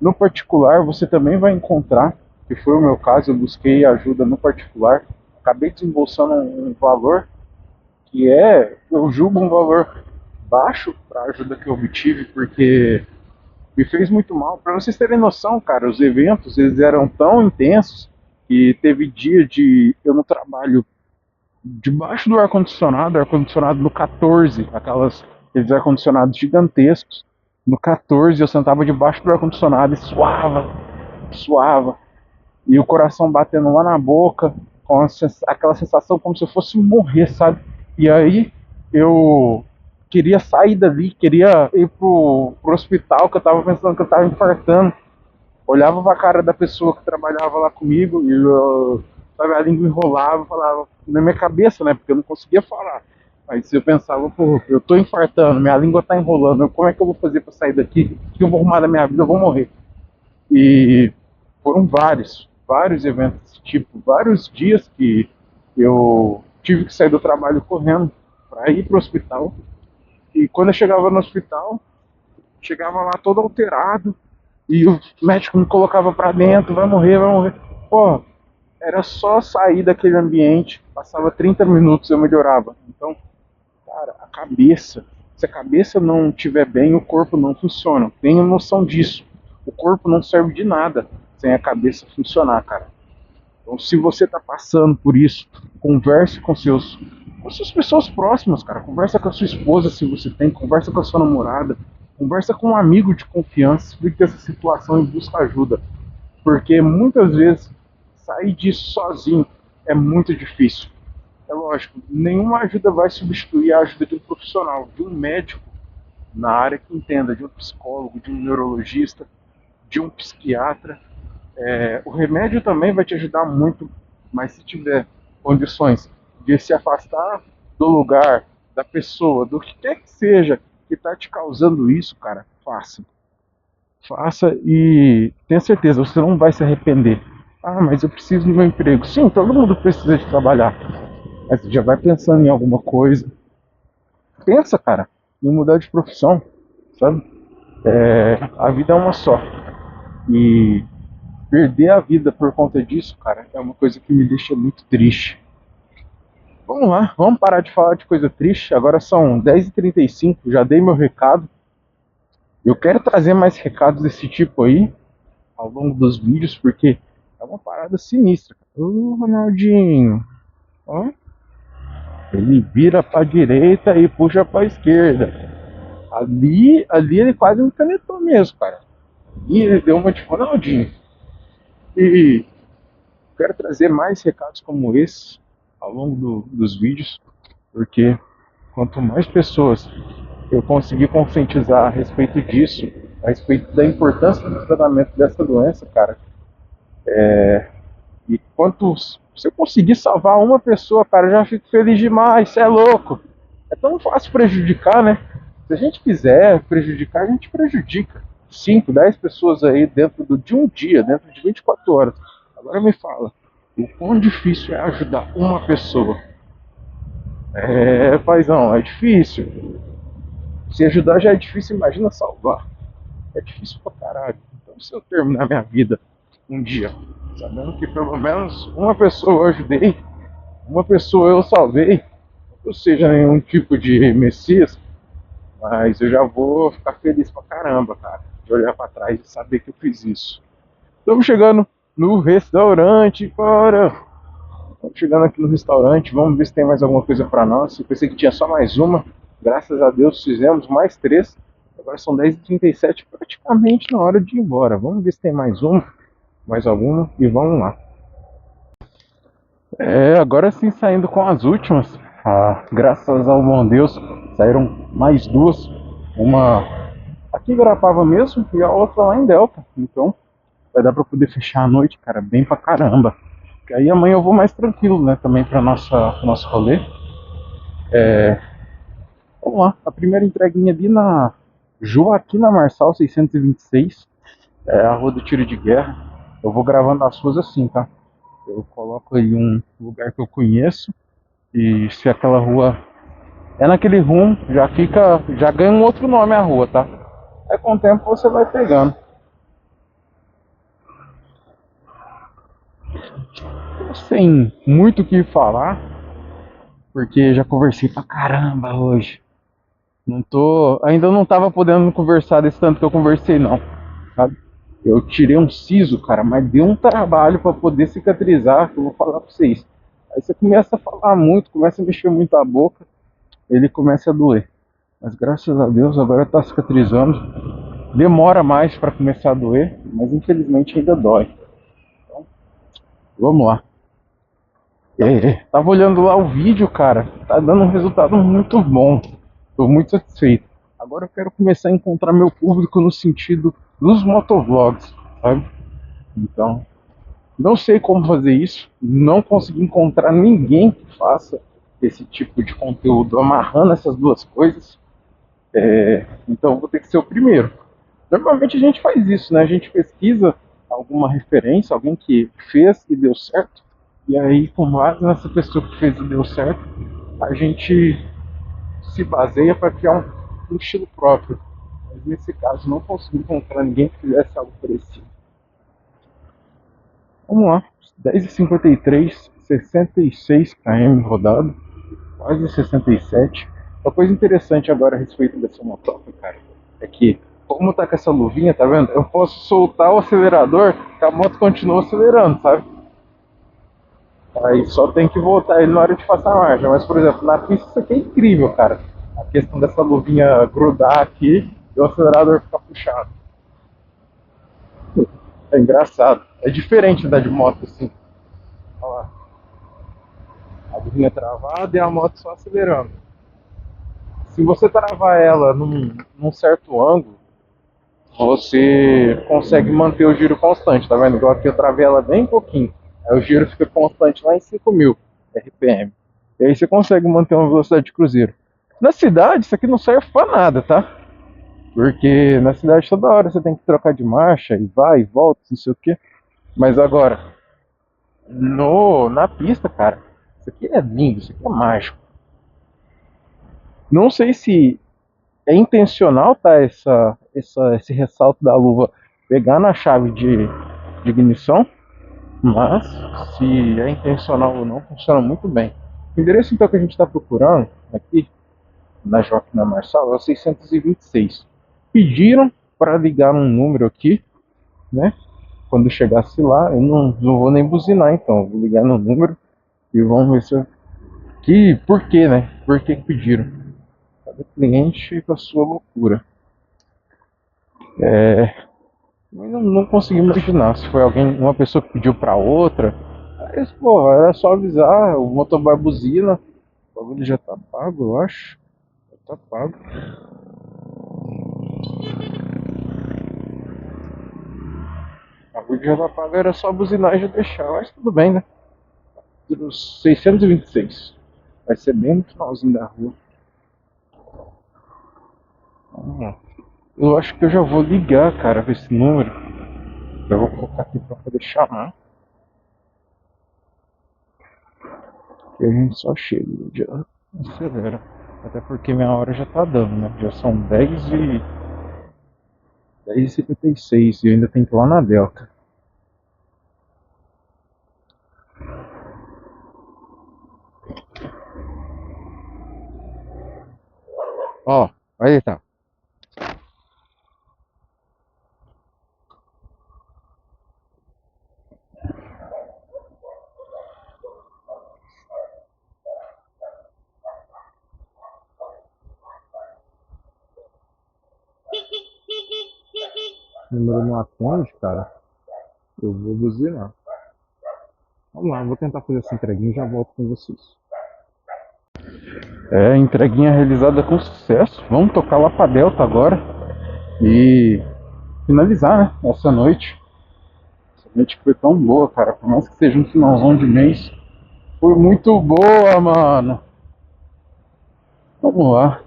No particular, você também vai encontrar, que foi o meu caso, eu busquei ajuda no particular, acabei desembolsando um valor que eu julgo um valor baixo para a ajuda que eu obtive, porque me fez muito mal. Para vocês terem noção, cara, os eventos eles eram tão intensos que teve dia de eu no trabalho debaixo do ar-condicionado no 14, aqueles ar-condicionados gigantescos. No 14 eu sentava debaixo do ar-condicionado e suava, e o coração batendo lá na boca, com aquela sensação como se eu fosse morrer, sabe? E aí eu queria sair dali, queria ir pro hospital, que eu tava pensando que eu tava infartando. Olhava pra cara da pessoa que trabalhava lá comigo e sabe, a língua enrolava, falava na minha cabeça, né? Porque eu não conseguia falar. Mas eu pensava, pô, eu tô infartando, minha língua tá enrolando, como é que eu vou fazer pra sair daqui? O que eu vou arrumar da minha vida? Eu vou morrer. E foram vários eventos desse tipo, vários dias que eu tive que sair do trabalho correndo para ir pro hospital. E quando eu chegava no hospital, chegava lá todo alterado e o médico me colocava para dentro, vai morrer, vai morrer. Pô, era só sair daquele ambiente, passava 30 minutos eu melhorava. Então, cara, se a cabeça não estiver bem, o corpo não funciona. Tenha noção disso. O corpo não serve de nada sem a cabeça funcionar, cara. Então, se você tá passando por isso, converse com suas pessoas próximas, cara. Conversa com a sua esposa, se você tem, conversa com a sua namorada, conversa com um amigo de confiança, explique essa situação e busca ajuda. Porque muitas vezes sair disso sozinho é muito difícil. É lógico, nenhuma ajuda vai substituir a ajuda de um profissional, de um médico na área que entenda, de um psicólogo, de um neurologista, de um psiquiatra. O remédio também vai te ajudar muito, mas se tiver condições de se afastar do lugar, da pessoa, do que quer que seja que está te causando isso, cara, faça. Faça e tenha certeza, você não vai se arrepender. Ah, mas eu preciso do meu emprego. Sim, todo mundo precisa de trabalhar. Mas você já vai pensando em alguma coisa. Pensa, cara, em mudar de profissão, sabe? A vida é uma só. E perder a vida por conta disso, cara, é uma coisa que me deixa muito triste. Vamos lá, vamos parar de falar de coisa triste. Agora são 10h35, já dei meu recado. Eu quero trazer mais recados desse tipo aí ao longo dos vídeos, porque é uma parada sinistra. Ô, Ronaldinho, ó, ele vira pra direita e puxa pra esquerda. Ali ele quase me canetou mesmo, cara. E ele deu uma de Ronaldinho. E quero trazer mais recados como esse ao longo dos vídeos, porque quanto mais pessoas eu conseguir conscientizar a respeito disso, a respeito da importância do tratamento dessa doença, cara, e quanto se eu conseguir salvar uma pessoa, cara, eu já fico feliz demais, você é louco. É tão fácil prejudicar, né? Se a gente quiser prejudicar, a gente prejudica. 5, 10 pessoas aí de um dia, dentro de 24 horas. Agora me fala, o quão difícil é ajudar uma pessoa? Paizão, é difícil. Se ajudar já é difícil, imagina salvar. É difícil pra caralho. Então se eu terminar minha vida um dia, sabendo que pelo menos uma pessoa eu ajudei, uma pessoa eu salvei, eu seja nenhum tipo de Messias, mas eu já vou ficar feliz pra caramba, cara, de olhar pra trás e saber que eu fiz isso. Estamos chegando no restaurante, cara. Estamos chegando aqui no restaurante. Vamos ver se tem mais alguma coisa pra nós. Eu pensei que tinha só mais uma. Graças a Deus fizemos mais três. Agora são 10h37, praticamente na hora de ir embora. Vamos ver se tem mais uma, mais alguma e vamos lá. Agora sim saindo com as últimas. Graças ao bom Deus, saíram mais duas. Uma aqui em Garapava mesmo e a outra lá em Delta. Então vai dar pra poder fechar a noite, cara, bem pra caramba. Porque aí amanhã eu vou mais tranquilo, né, também pra nosso rolê. Vamos lá, a primeira entreguinha ali na Joaquina Marçal 626, a rua do tiro de guerra. Eu vou gravando as ruas assim, tá? Eu coloco aí um lugar que eu conheço e se aquela rua é naquele rumo, já ganha um outro nome a rua, tá? Aí com o tempo você vai pegando. Sem muito o que falar, porque já conversei pra caramba hoje. Ainda não tava podendo conversar desse tanto que eu conversei não, sabe? Eu tirei um siso, cara, mas deu um trabalho pra poder cicatrizar, que eu vou falar pra vocês. Aí você começa a falar muito, começa a mexer muito a boca, ele começa a doer. Mas graças a Deus agora tá cicatrizando. Demora mais pra começar a doer, mas infelizmente ainda dói. Então, vamos lá. Tava olhando lá o vídeo, cara, tá dando um resultado muito bom. Tô muito satisfeito. Agora eu quero começar a encontrar meu público no sentido dos motovlogs, sabe? Então, não sei como fazer isso, não consegui encontrar ninguém que faça esse tipo de conteúdo amarrando essas duas coisas. Então vou ter que ser o primeiro. Normalmente a gente faz isso, né? A gente pesquisa alguma referência, alguém que fez e deu certo, e aí com base nessa pessoa que fez e deu certo, a gente se baseia para criar um estilo próprio. Mas nesse caso não consegui encontrar ninguém que fizesse algo parecido. Vamos lá, 10h53, 66 km rodado, quase 67. Uma coisa interessante agora a respeito dessa motoca, cara, é que como tá com essa luvinha, tá vendo? Eu posso soltar o acelerador, que a moto continua acelerando, sabe? Aí só tem que voltar ele na hora de passar a marcha. Mas, por exemplo, na pista isso aqui é incrível, cara. A questão dessa luvinha grudar aqui e o acelerador ficar puxado. É engraçado. É diferente da de moto, assim. Olha lá. A luvinha travada e a moto só acelerando. Se você travar ela num certo ângulo, você consegue manter o giro constante, tá vendo? Igual aqui eu travei ela bem pouquinho. Aí o giro fica constante lá em 5.000 RPM. E aí você consegue manter uma velocidade de cruzeiro. Na cidade, isso aqui não serve pra nada, tá? Porque na cidade toda hora você tem que trocar de marcha e vai e volta, não sei o que. Mas agora, na pista, cara, isso aqui é lindo, isso aqui é mágico. Não sei se é intencional, tá? Esse ressalto da luva pegar na chave de ignição, mas se é intencional ou não, funciona muito bem. O endereço então que a gente está procurando aqui na Joaquina Marçal é o 626. Pediram para ligar um número aqui, né? Quando chegasse lá, eu não vou nem buzinar então, eu vou ligar no número e vamos ver se eu... por quê, né? Por que pediram? Cada cliente com a sua loucura. Eu não consegui imaginar se foi uma pessoa que pediu para outra. Aí, pô, era só avisar, o motoboy buzina, o bagulho já tá pago, eu acho. Já tá pago. O bagulho já tá pago, era só buzinar e já deixar, mas tudo bem, né? 626. Vai ser bem no finalzinho da rua. Eu acho que eu já vou ligar, cara, pra esse número. Já vou colocar aqui pra poder chamar. E a gente só chega e já acelera. Até porque minha hora já tá dando, né? Já são 10h56 e eu ainda tenho que ir lá na Delta. Ó, aí tá. O número não atende, cara. Eu vou buzinar. Vamos lá, vou tentar fazer essa entreguinha e já volto com vocês. É, entreguinha realizada com sucesso. Vamos tocar lá pra Delta agora e finalizar, né? Essa noite. Essa noite que foi tão boa, cara. Por mais que seja um finalzão de mês, foi muito boa, mano. Vamos lá.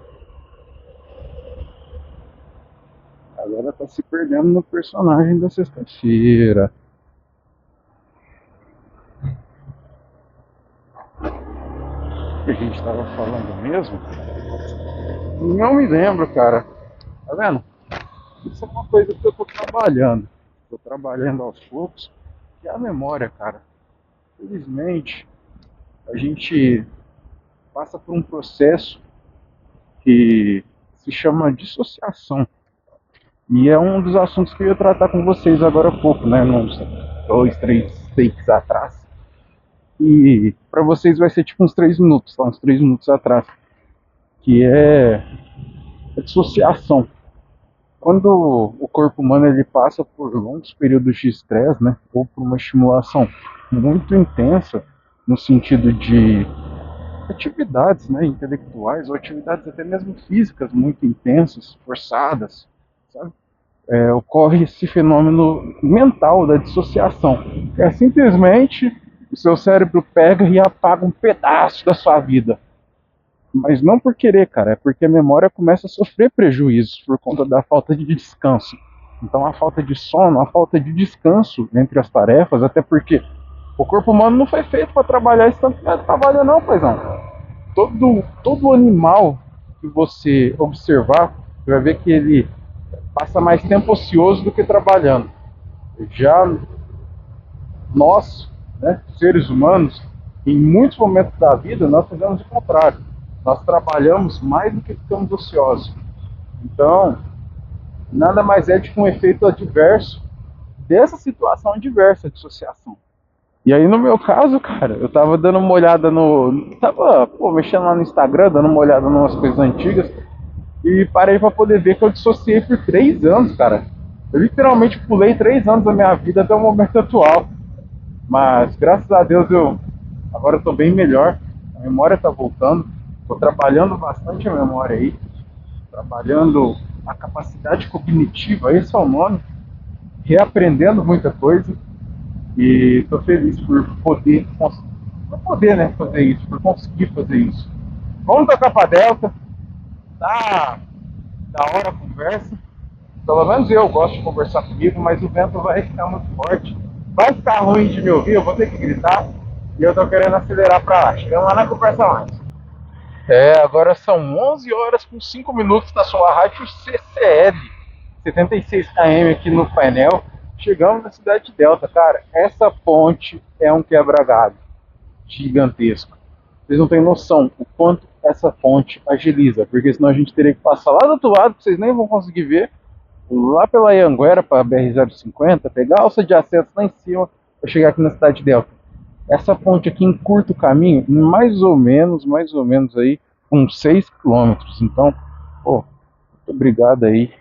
Agora tá se perdendo no personagem da sexta-feira. O que a gente tava falando mesmo? Não me lembro, cara. Tá vendo? Isso é uma coisa que eu tô trabalhando. Tô trabalhando aos poucos. Que é a memória, cara. Felizmente, a gente passa por um processo que se chama dissociação. E é um dos assuntos que eu ia tratar com vocês agora há pouco, né? Uns 2, 3 takes atrás. E para vocês vai ser tipo uns 3 minutos, tá? Uns 3 minutos atrás. Que é a dissociação. Quando o corpo humano ele passa por longos períodos de estresse, né? Ou por uma estimulação muito intensa, no sentido de atividades, né, intelectuais ou atividades até mesmo físicas muito intensas, forçadas, sabe? Ocorre esse fenômeno mental da dissociação. É simplesmente o seu cérebro pega e apaga um pedaço da sua vida. Mas não por querer, cara, é porque a memória começa a sofrer prejuízos por conta da falta de descanso. Então a falta de sono, a falta de descanso entre as tarefas, até porque o corpo humano não foi feito para trabalhar esse tanto que trabalha não, paizão. Todo animal que você observar, você vai ver que ele passa mais tempo ocioso do que trabalhando. Já nós, né, seres humanos, em muitos momentos da vida, nós fazemos o contrário. Nós trabalhamos mais do que ficamos ociosos. Então, nada mais é de que um efeito adverso dessa situação adversa de dissociação. E aí, no meu caso, cara, eu tava dando uma olhada no. Tava, pô, mexendo lá no Instagram, dando uma olhada em umas coisas antigas. E parei pra poder ver que eu dissociei por 3 anos, cara. Eu literalmente pulei 3 anos da minha vida até o momento atual. Mas graças a Deus eu agora eu tô bem melhor. A memória tá voltando. Tô trabalhando bastante a memória aí. Trabalhando a capacidade cognitiva, esse é o nome. Reaprendendo muita coisa. E tô feliz por poder, né, fazer isso, por conseguir fazer isso. Vamos tocar pra Delta. Tá da hora a conversa. Pelo menos eu gosto de conversar comigo, mas o vento vai ficar muito forte. Vai ficar ruim de me ouvir, eu vou ter que gritar. E eu tô querendo acelerar pra lá. Chegamos lá na conversa mais. Agora são 11 horas com 5 minutos na sua rádio CCL. 76 km aqui no painel. Chegamos na cidade de Delta, cara. Essa ponte é um quebra-galho gigantesco. Vocês não têm noção o quanto essa ponte agiliza, porque senão a gente teria que passar lá do outro lado, que vocês nem vão conseguir ver, lá pela Ianguera para a BR-050, pegar a alça de acesso lá em cima para chegar aqui na cidade de Delta. Essa ponte aqui encurta o caminho mais ou menos aí, uns 6 quilômetros. Então, pô, muito obrigado aí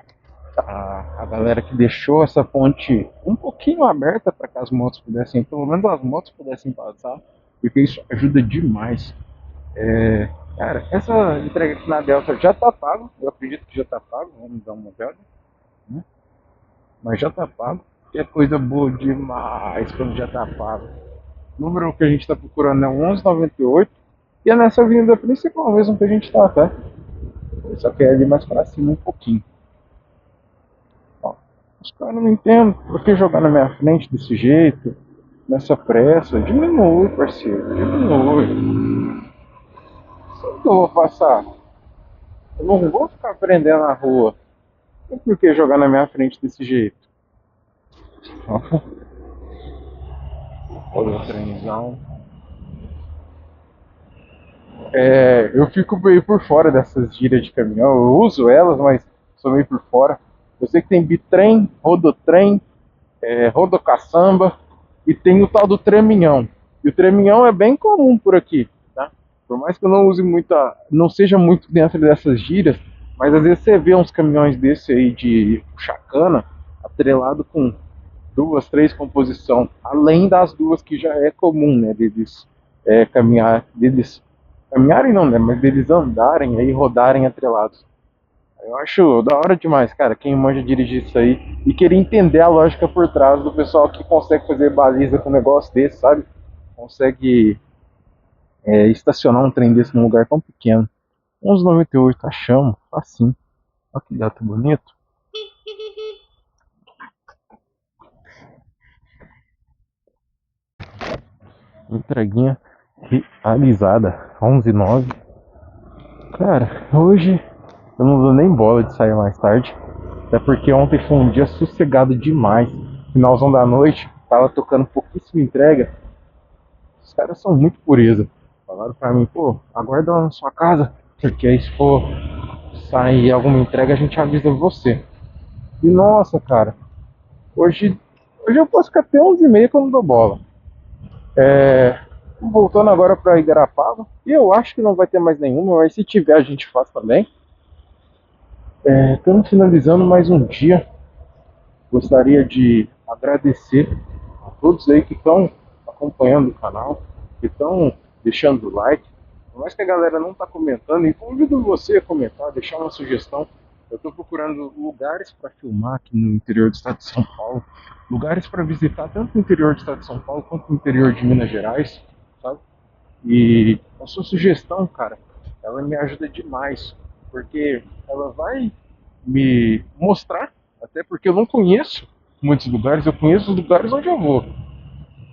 a galera que deixou essa ponte um pouquinho aberta para que as motos pudessem, pelo menos as motos pudessem passar, porque isso ajuda demais. Cara, essa entrega aqui na Delta já tá pago, eu acredito que já tá pago, vamos dar uma olhada, né? Mas já tá pago, que é coisa boa demais quando já tá pago. O número que a gente tá procurando é 1198 e é nessa avenida principal mesmo que a gente tá, tá? Só que é ali mais pra cima um pouquinho. Ó, os caras não entendem por que jogar na minha frente desse jeito, nessa pressa. Diminui, parceiro, diminui. Só que eu vou passar. Eu não vou ficar prendendo na rua. Não tem por que jogar na minha frente desse jeito. Ó, olha o trenzão. Eu fico meio por fora dessas gírias de caminhão. Eu uso elas, mas sou meio por fora. Eu sei que tem bitrem, rodotrem, rodocaçamba e tem o tal do treminhão. E o treminhão é bem comum por aqui, tá? Por mais que eu não use muita, não seja muito dentro dessas gírias, mas às vezes você vê uns caminhões desse aí de chacana atrelado com duas, três composição, além das duas que já é comum, né, deles caminharem não, né, mas deles andarem aí, rodarem atrelados. Eu acho da hora demais, cara, quem manja dirigir isso aí e querer entender a lógica por trás do pessoal que consegue fazer baliza com um negócio desse, sabe? Consegue estacionar um trem desse num lugar tão pequeno. 11,98, achamos, assim. Olha que gato bonito. Entreguinha realizada, 11,09. Cara, hoje eu não dou nem bola de sair mais tarde. Até porque ontem foi um dia sossegado demais. Finalzão da noite, tava tocando pouquíssima entrega. Os caras são muito pureza. Falaram pra mim, pô, aguarda lá na sua casa, porque aí se for sair alguma entrega a gente avisa você. E nossa, cara, hoje, hoje eu posso ficar até 11h30 que eu não dou bola. Voltando agora pra Igarapava, e eu acho que não vai ter mais nenhuma, mas se tiver a gente faz também. Estamos finalizando mais um dia. Gostaria de agradecer a todos aí que estão acompanhando o canal, que estão deixando o like. Por mais que a galera não está comentando, e convido você a comentar, deixar uma sugestão. Eu estou procurando lugares para filmar aqui no interior do estado de São Paulo, lugares para visitar tanto no interior do estado de São Paulo quanto no interior de Minas Gerais, sabe? E a sua sugestão, cara, ela me ajuda demais, porque ela vai me mostrar, até porque eu não conheço muitos lugares, eu conheço os lugares onde eu vou.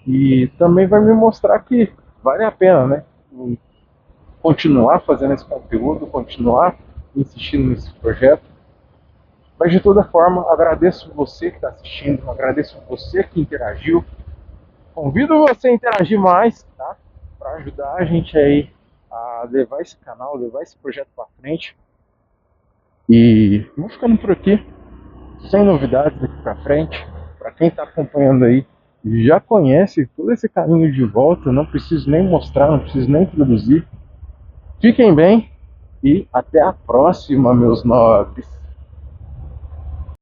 E também vai me mostrar que vale a pena, né? Continuar fazendo esse conteúdo, continuar insistindo nesse projeto. Mas de toda forma, agradeço você que está assistindo, agradeço você que interagiu. Convido você a interagir mais, tá? Para ajudar a gente aí a levar esse canal, levar esse projeto para frente. E vou ficando por aqui, sem novidades daqui para frente. Para quem está acompanhando aí, já conhece todo esse caminho de volta, não preciso nem mostrar, não preciso nem introduzir. Fiquem bem e até a próxima, meus nobres.